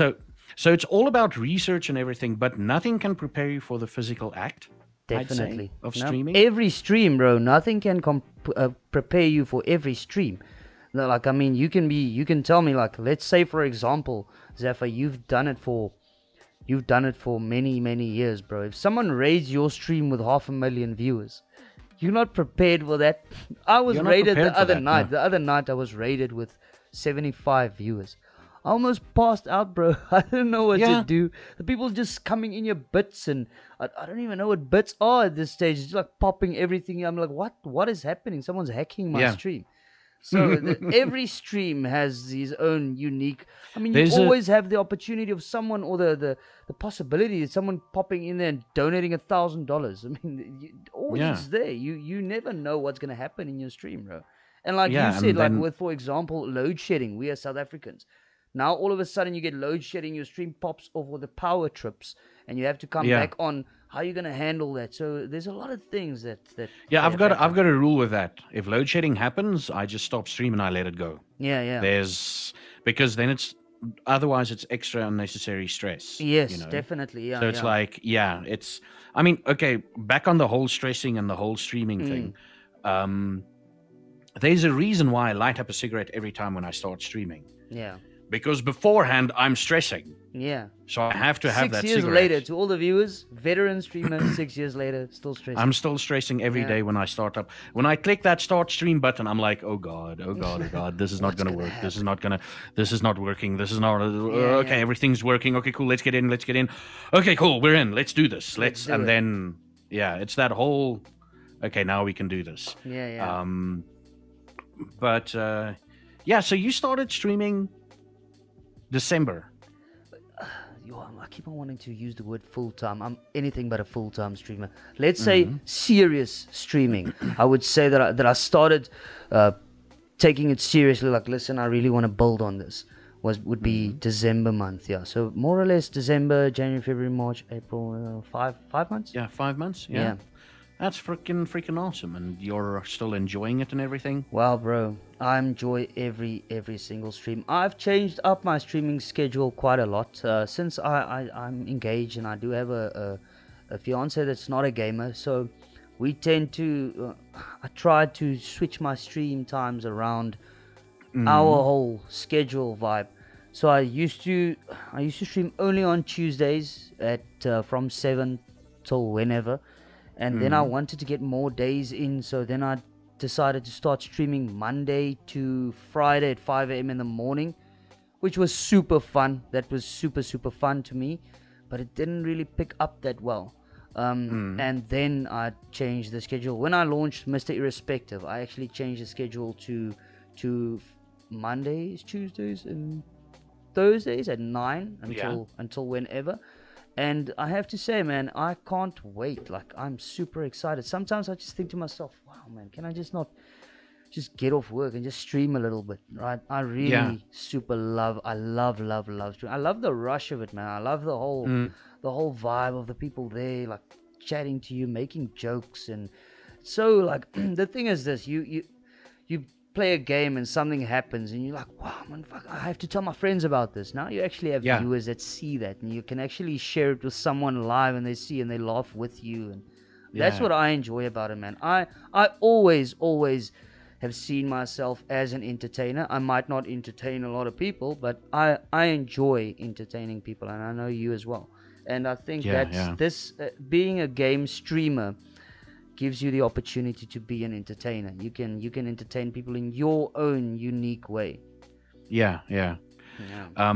So it's all about research and everything, but nothing can prepare you for the physical act, I'd say, Definitely. of No, streaming. every stream, bro. Nothing can prepare you for every stream. No, like, I mean, you can tell me, like, let's say for example, Zaffa, you've done it for many years, bro. If someone raids your stream with 500,000 viewers, you're not prepared for that. I was You're not rated the prepared for other that, night. no. The other night I was rated with 75 viewers. I almost passed out, bro. I didn't know what to Yeah, do. The people just coming in your bits, and I don't even know what bits are at this stage. It's like popping everything. I'm like, what is happening? Someone's hacking my yeah. stream. So every stream has his own unique. I mean, you There's a always have the opportunity of someone, or the possibility of someone popping in there and donating $1,000. I mean, yeah, always there. You never know what's gonna happen in your stream, bro. And like you yeah, said, and like then with, for example, load shedding. We are South Africans. Now all of a sudden you get load shedding, your stream pops off, or the power trips, and you have to come yeah, back on. How are you gonna handle that? So there's a lot of things that yeah. play I've a got factor. I've got a rule with that. If load shedding happens, I just stop streaming. I let it go. Yeah, yeah. There's because then it's otherwise it's extra unnecessary stress. Yes, definitely. Yeah, So it's yeah. like, yeah, it's. I mean, okay, back on the whole stressing and the whole streaming thing. Mm, Um, there's a reason why I light up a cigarette every time when I start streaming. yeah, Because beforehand, I'm stressing. yeah. So I have to have 6 that years later, cigarette. to all the viewers, veteran streamer, 6 years later, still I'm stressing. still stressing every Yeah. day when I start up. When I click that start stream button, I'm like, oh God, oh God, oh God, this is not What's going to gonna work. happen? This is not working. This is not, Yeah, okay, yeah. everything's working. Okay, cool. Let's get in. Let's get in. Okay, cool. We're in. Let's do this. Let's do And it. then, yeah, it's that whole, okay, now we can do this. Yeah, yeah. Um, but, yeah, so you started streaming December. Yo, I keep on wanting to use the word full time. I'm anything but a full time streamer. Let's say Mm-hmm. serious streaming. I would say that I started taking it seriously. Like, listen, I really want to build on this. Would be Mm-hmm. December month, yeah. So more or less December, January, February, March, April, 5 months. Yeah, 5 months. Yeah. Yeah. That's freaking awesome. And you're still enjoying it and everything. Wow, bro, I enjoy every single stream. I've changed up my streaming schedule quite a lot since I'm engaged, and I do have a fiance that's not a gamer. So we tend to I try to switch my stream times around our Mm-hmm. whole schedule vibe. So I used to stream only on Tuesdays at from 7 till whenever, and then I Mm-hmm. wanted to get more days in, so then I decided to start streaming Monday to Friday at 5 a.m. in the morning, which was super fun. That was super fun to me, but it didn't really pick up that well. Mm-hmm. And then I changed the schedule. When I launched Mr. Irrespective, I actually changed the schedule to Mondays, Tuesdays, and Thursdays at 9 Yeah. until whenever. And I have to say, man, I can't wait. Like, I'm super excited. Sometimes I just think to myself, wow, man, can I just not just get off work and just stream a little bit, right? I Yeah. really super love stream. I love the rush of it, man. I love Mm. the whole vibe of the people there, like chatting to you, making jokes, and so like the thing is this: you play a game and something happens, and you're like, wow, man, fuck, I have to tell my friends about this. Now you actually have Yeah. viewers that see that, and you can actually share it with someone live, and they see and they laugh with you, and that's Yeah. what I enjoy about it, man. I always have seen myself as an entertainer. I might not entertain a lot of people, but I enjoy entertaining people, and I know you as well. And I think Yeah. that's Yeah. this being a game streamer gives you the opportunity to be an entertainer. You can entertain people in your own unique way. Yeah. Yeah. Yeah.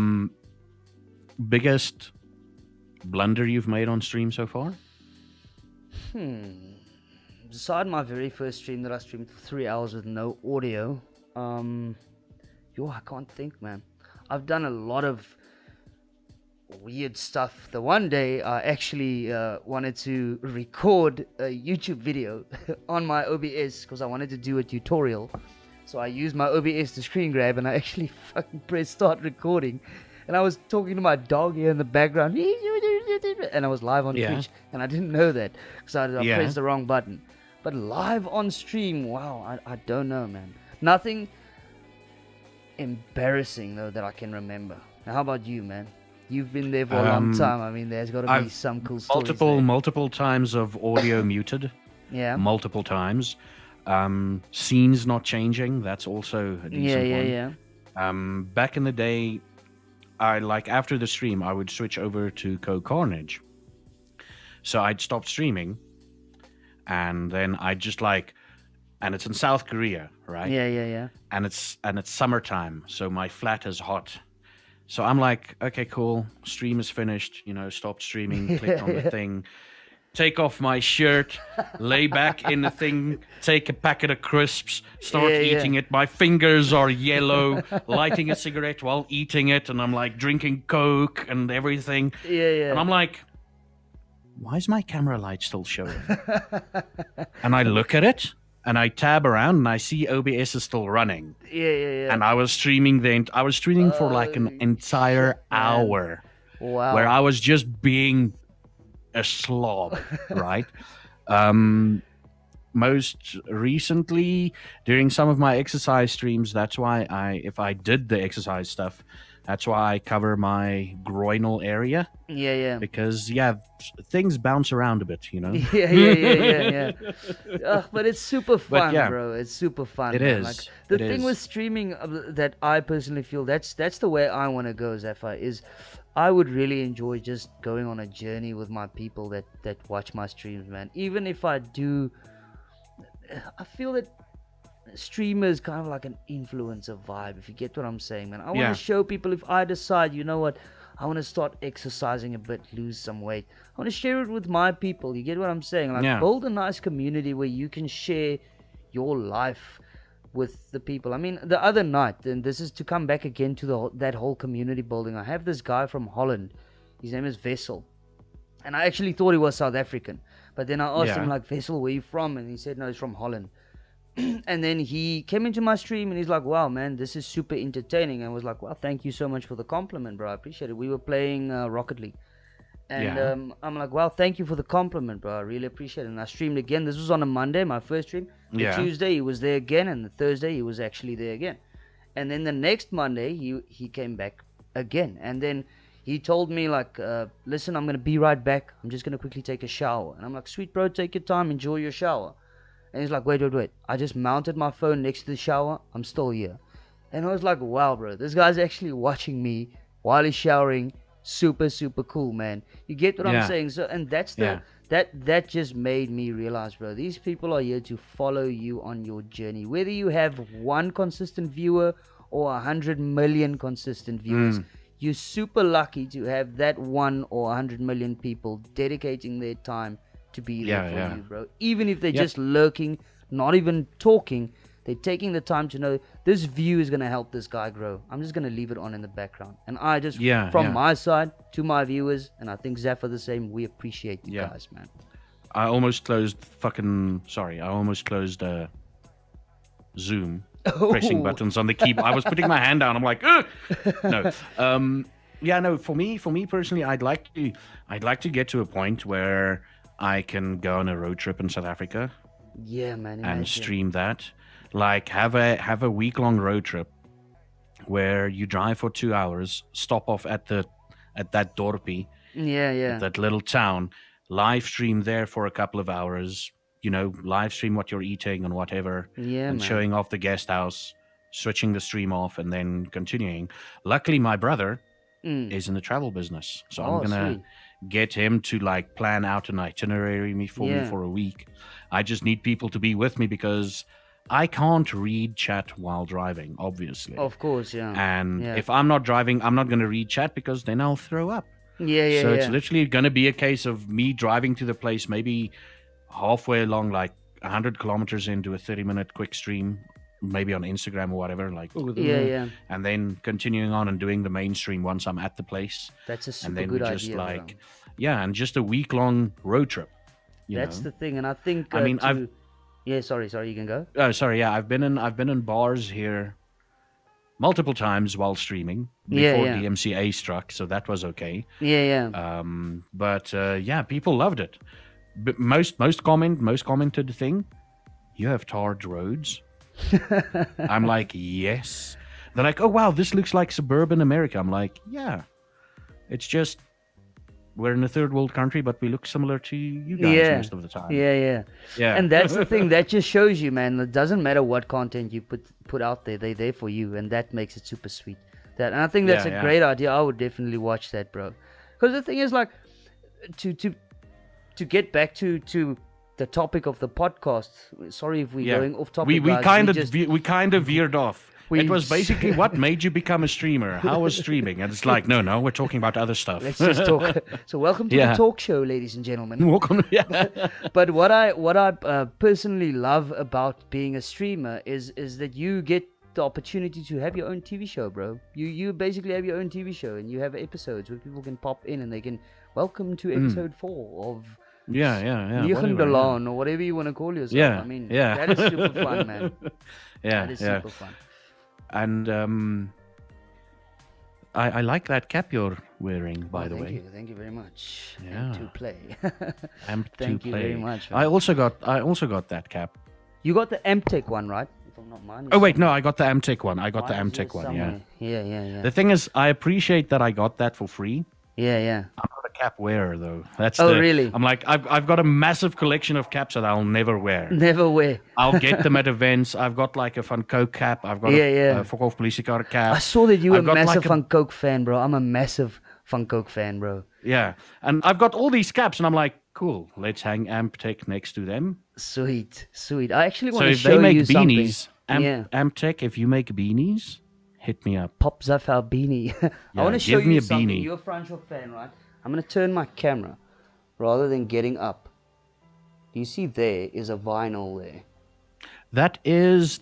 Biggest blunder you've made on stream so far? Beside my very first stream that I streamed for 3 hours with no audio, I can't think, man. I've done a lot of weird stuff. The one day I actually wanted to record a YouTube video on my OBS because I wanted to do a tutorial. So I used my OBS to screen grab, and I actually fucking pressed start recording. And I was talking to my dog here in the background, and I was live on Yeah. Twitch, and I didn't know that because I Yeah. pressed the wrong button. But live on stream, wow, I don't know, man. Nothing embarrassing though that I can remember. Now, how about you, man? You've been there for a long time. I mean, there's got to be I've some cool stories there. multiple times of audio muted. Yeah. Multiple times. Scenes not changing. That's also a decent one. Yeah. Back in the day, I like after the stream, I would switch over to Carnage. So I'd stop streaming, and then I'd just and it's in South Korea, right? Yeah. And it's summertime, so my flat is hot. So I'm like, okay, cool. Stream is finished. Stopped streaming. Clicked on the thing. Take off my shirt, lay back in the thing, take a packet of crisps, start Yeah, yeah. eating it. My fingers are yellow, lighting a cigarette while eating it, and I'm like drinking Coke and everything. Yeah, yeah. And I'm like, why is my camera light still showing? And I look at it, and I tab around, and I see OBS is still running. Yeah, yeah, yeah. And I was streaming for like an entire shit, man. hour, Wow. where I was just being a slob, right? Most recently, during some of my exercise streams, that's why if I did the exercise stuff, that's why I cover my groinal area. Yeah, yeah. Because things bounce around a bit, Yeah, yeah. But it's super fun, yeah, bro. It's super fun. It man. is. Like the It thing is. with streaming that I personally feel that's the way I want to go, Zaffa, is I would really enjoy just going on a journey with my people that watch my streams, man. Even if I do, I feel that streamers kind of like an influencer vibe, if you get what I'm saying, man. I want to show people, if I decide, you know what, I want to start exercising a bit, lose some weight, I want to share it with my people. You get what I'm saying? Like build a nice community where you can share your life with the people. I mean, the other night, and this is to come back again to that whole community building, I have this guy from Holland. His name is Vessel, and I actually thought he was South African, but then I asked him, like, Vessel, where you from? And he said, no, he's from Holland. And then he came into my stream and he's like, wow, man, this is super entertaining. And I was like, well, thank you so much for the compliment, bro. I appreciate it. We were playing Rocket League. And I'm like, well, thank you for the compliment, bro. I really appreciate it. And I streamed again. This was on a Monday, my first stream. The Tuesday, he was there again. And the Thursday, he was actually there again. And then the next Monday, he came back again. And then he told me, like, listen, I'm going to be right back. I'm just going to quickly take a shower. And I'm like, sweet, bro, take your time. Enjoy your shower. And he's like, wait. I just mounted my phone next to the shower. I'm still here. And I was like, wow, bro, this guy's actually watching me while he's showering. Super, super cool, man. You get what I'm saying? So, and that's that just made me realize, bro, these people are here to follow you on your journey. Whether you have one consistent viewer or 100 million consistent viewers, you're super lucky to have that 1 or 100 million people dedicating their time to be there for you, bro. Even if they're just lurking, not even talking, they're taking the time to know this view is going to help this guy grow. I'm just going to leave it on in the background. And I just, from my side to my viewers, and I think Zaffa the same, we appreciate you guys, man. I almost closed Zoom, pressing buttons on the keyboard. I was putting my hand down. I'm like, ugh! No. For me personally, I'd like to get to a point where I can go on a road trip in South Africa. Yeah, man. And stream that. Like, have a week-long road trip where you drive for 2 hours, stop off at that dorpie, that little town, live stream there for a couple of hours, live stream what you're eating and whatever, and showing off the guest house, switching the stream off, and then continuing. Luckily, my brother is in the travel business, so I'm gonna get him to like plan out an itinerary for me for a week. I just need people to be with me because I can't read chat while driving, obviously. Of course, And if I'm not driving, I'm not going to read chat because then I'll throw up. So it's literally going to be a case of me driving to the place, maybe halfway along, like 100 kilometers into a 30-minute quick stream, maybe on Instagram or whatever, and then continuing on and doing the mainstream once I'm at the place. That's a super and then good we just idea. And just a week-long road trip. That's the thing, and I think sorry, you can go. Oh, sorry, I've been in bars here multiple times while streaming before DMCA struck, so that was okay. But people loved it. But most commented thing, you have tarred roads. I'm like, yes. They're like, oh wow, this looks like suburban America. I'm like, yeah, it's just we're in a third world country, but we look similar to you guys most of the time. Yeah. And that's the thing that just shows you, man. It doesn't matter what content you put out there; they're there for you, and that makes it super sweet. And I think that's a great idea. I would definitely watch that, bro. Because the thing is, like, to get back to the topic of the podcast. Sorry if we're going off topic. We kind of veered off. It was basically what made you become a streamer. How was streaming? And it's like, no, we're talking about other stuff. Let's just talk. So welcome to the talk show, ladies and gentlemen. Welcome. But what I personally love about being a streamer is that you get the opportunity to have your own TV show, bro. You basically have your own TV show, and you have episodes where people can pop in and they can welcome to episode 4 of Dalan, or whatever you want to call yourself. Yeah, I mean, that is super fun, man. Yeah, that is super fun. And I like that cap you're wearing, by the way. Thank you very much. Yeah. To play. Thank you very much. Man. I also got that cap. You got the Amtech one, right? If I'm not mine. Oh wait, no, I got the Amtech one. I got the Amtech one. Yeah. The thing is, I appreciate that I got that for free. Yeah. I'm not a cap wearer though. Really? I'm like, I've got a massive collection of caps that I'll never wear. Never wear. I'll get them at events. I've got like a Van Coke cap. I've got a Fuck Off Police Car cap. I saw that you were a massive Van Coke fan, bro. I'm a massive Van Coke fan, bro. Yeah, and I've got all these caps, and I'm like, cool. Let's hang Amtech next to them. Sweet. I actually want to show you something. So if they make beanies, Amtech, if you make beanies, hit me up. Pop Zaffa beanie. I want to show you something. You're a Franco fan, right? I'm going to turn my camera rather than getting up. Do you see there is a vinyl there? That is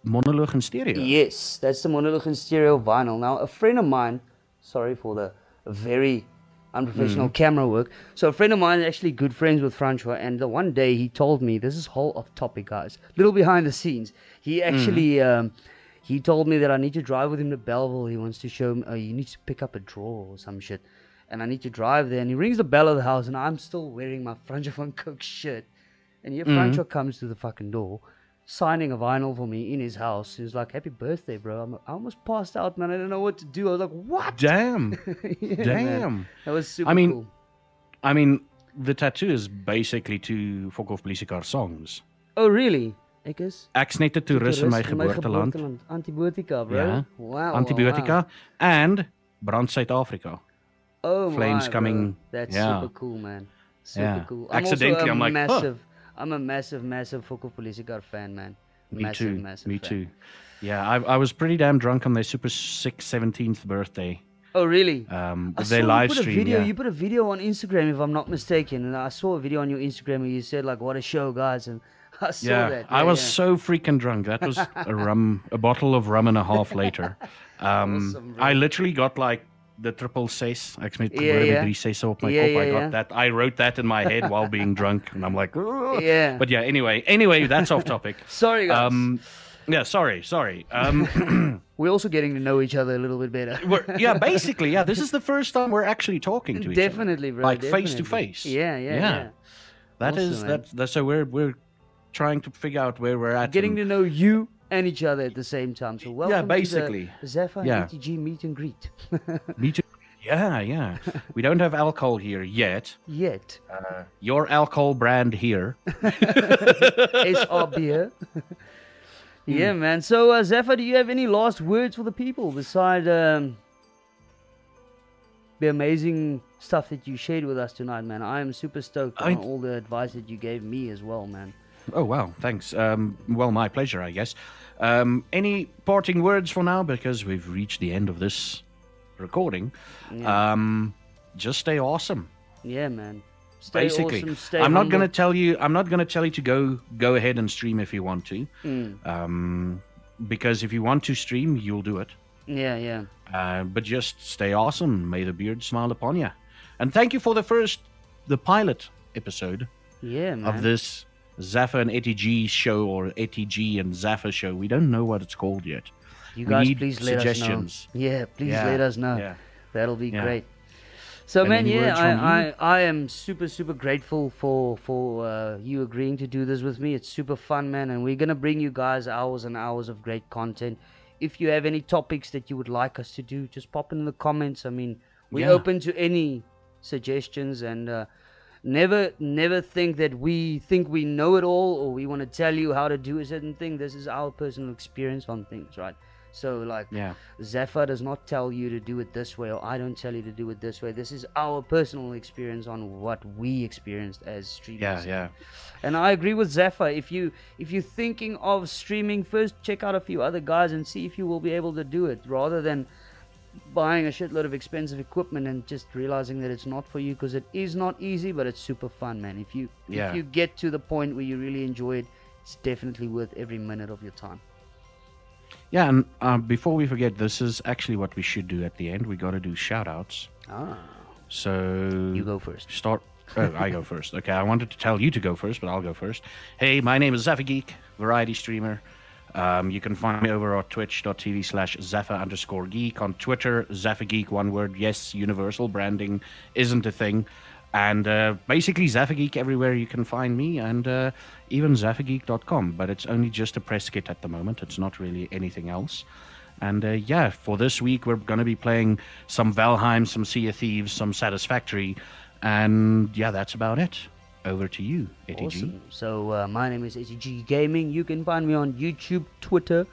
monologue in stereo. Yes, that's the monologue in stereo vinyl. Now, a friend of mine, sorry for the very unprofessional camera work. So a friend of mine is actually good friends with Francois, and the one day he told me, this is whole off topic, guys, little behind the scenes. He actually he told me that I need to drive with him to Belleville. He wants to show me, you need to pick up a drawer or some shit, and I need to drive there. And he rings the bell of the house, and I'm still wearing my Francois Van Coke shirt, and here Francois comes to the fucking door, signing a vinyl for me in his house. He was like, "Happy birthday, bro." I almost passed out, man. I didn't know what to do. I was like, "What?" Damn. Damn. Man. That was super cool. I mean, the tattoo is basically two Fuck Off Police Car songs. Oh, really? Ek's net 'n toerist in my geboorteland. Antibiotica, bro. Yeah. Wow. Antibiotica and Brand Suid-Afrika. Oh, Flames coming. Bro. That's super cool, man. Super cool. Accidentally, I'm like, I'm a massive Fuck Off Police Car fan, man. Me too. Massive Too. Yeah, I was pretty damn drunk on their super sick 17th birthday. Oh, really? Their live stream. You put a video on Instagram, if I'm not mistaken, and I saw a video on your Instagram where you said like, "What a show, guys!" And I saw that. I was so freaking drunk. That was a bottle of rum and a half later. Awesome, I literally got like the 666. Ek met gebore 3 op my kop. I got that. I wrote that in my head while being drunk, and I'm like, "Ugh." Yeah. But yeah, anyway, that's off topic. Sorry, guys. Sorry. We're also getting to know each other a little bit better. Basically, this is the first time we're actually talking to each other. Definitely, bro. Like face to face. Yeah. That awesome, is that's so we're trying to figure out where we're at. Getting to know you and each other at the same time. So welcome basically. to the Zaffa and Eti G meet and greet. Yeah. We don't have alcohol here yet. Your alcohol brand here. SR beer. Yeah, man. So, Zaffa, do you have any last words for the people beside the amazing stuff that you shared with us tonight, man? I am super stoked on all the advice that you gave me as well, man. Oh, wow. Thanks. Well, my pleasure, I guess. Any parting words for now? Because we've reached the end of this recording. Yeah. Just stay awesome. Yeah, man. Stay awesome, stay humble. I'm not going to tell you to go ahead and stream if you want to. Because if you want to stream, you'll do it. Yeah. But just stay awesome. May the beard smile upon you. And thank you for the pilot episode. Yeah, man. Of this Zaffa and Eti G show, or Eti G and Zaffa show. We don't know what it's called yet. You guys, please let us know. Yeah, please let us know. Yeah. That'll be great. So, man, I am super, super grateful for you agreeing to do this with me. It's super fun, man, and we're going to bring you guys hours and hours of great content. If you have any topics that you would like us to do, just pop in the comments. I mean, we're open to any suggestions, and never think that we think we know it all, or we want to tell you how to do a certain thing. This is our personal experience on things, right? So like, Yeah. Zaffa does not tell you to do it this way, or I don't tell you to do it this way. This is our personal experience on what we experienced as streamers. Yeah. And I agree with Zaffa. If you're thinking of streaming, first check out a few other guys and see if you will be able to do it, rather than buying a shitload of expensive equipment and just realizing that it's not for you, because it is not easy, but it's super fun, man. If you get to the point where you really enjoy it, it's definitely worth every minute of your time. Yeah, and before we forget, this is actually what we should do at the end. We got to do shout outs. So You go first. I go first. Okay, I wanted to tell you to go first, but I'll go first. Hey, my name is Zaffageek, variety streamer. You can find me over at twitch.tv/Zaffa_geek. On Twitter, Zaffageek, one word. Yes, universal branding isn't a thing. And basically, Zaffageek everywhere you can find me, and even Zaffageek.com. But it's only just a press kit at the moment. It's not really anything else. And yeah, for this week, we're going to be playing some Valheim, some Sea of Thieves, some Satisfactory. And yeah, that's about it. Over to you, Eti G. Awesome. So my name is Eti G Gaming. You can find me on YouTube, Twitter,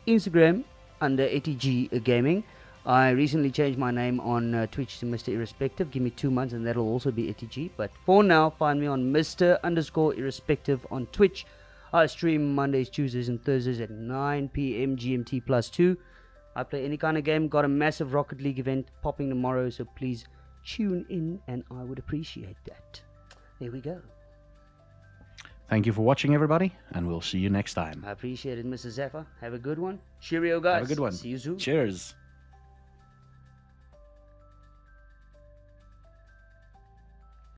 Instagram under Eti G Gaming. I recently changed my name on Twitch to Mr. Irrespective. Give me 2 months and that'll also be Eti G. But for now, find me on Mr_Irrespective on Twitch. I stream Mondays, Tuesdays, and Thursdays at 9 p.m. GMT +2. I play any kind of game. Got a massive Rocket League event popping tomorrow, so please tune in and I would appreciate that. There we go. Thank you for watching, everybody, and we'll see you next time. I appreciate it, Mr. Zaffa. Have a good one. Cheerio, guys. Have a good one. See you soon. Cheers.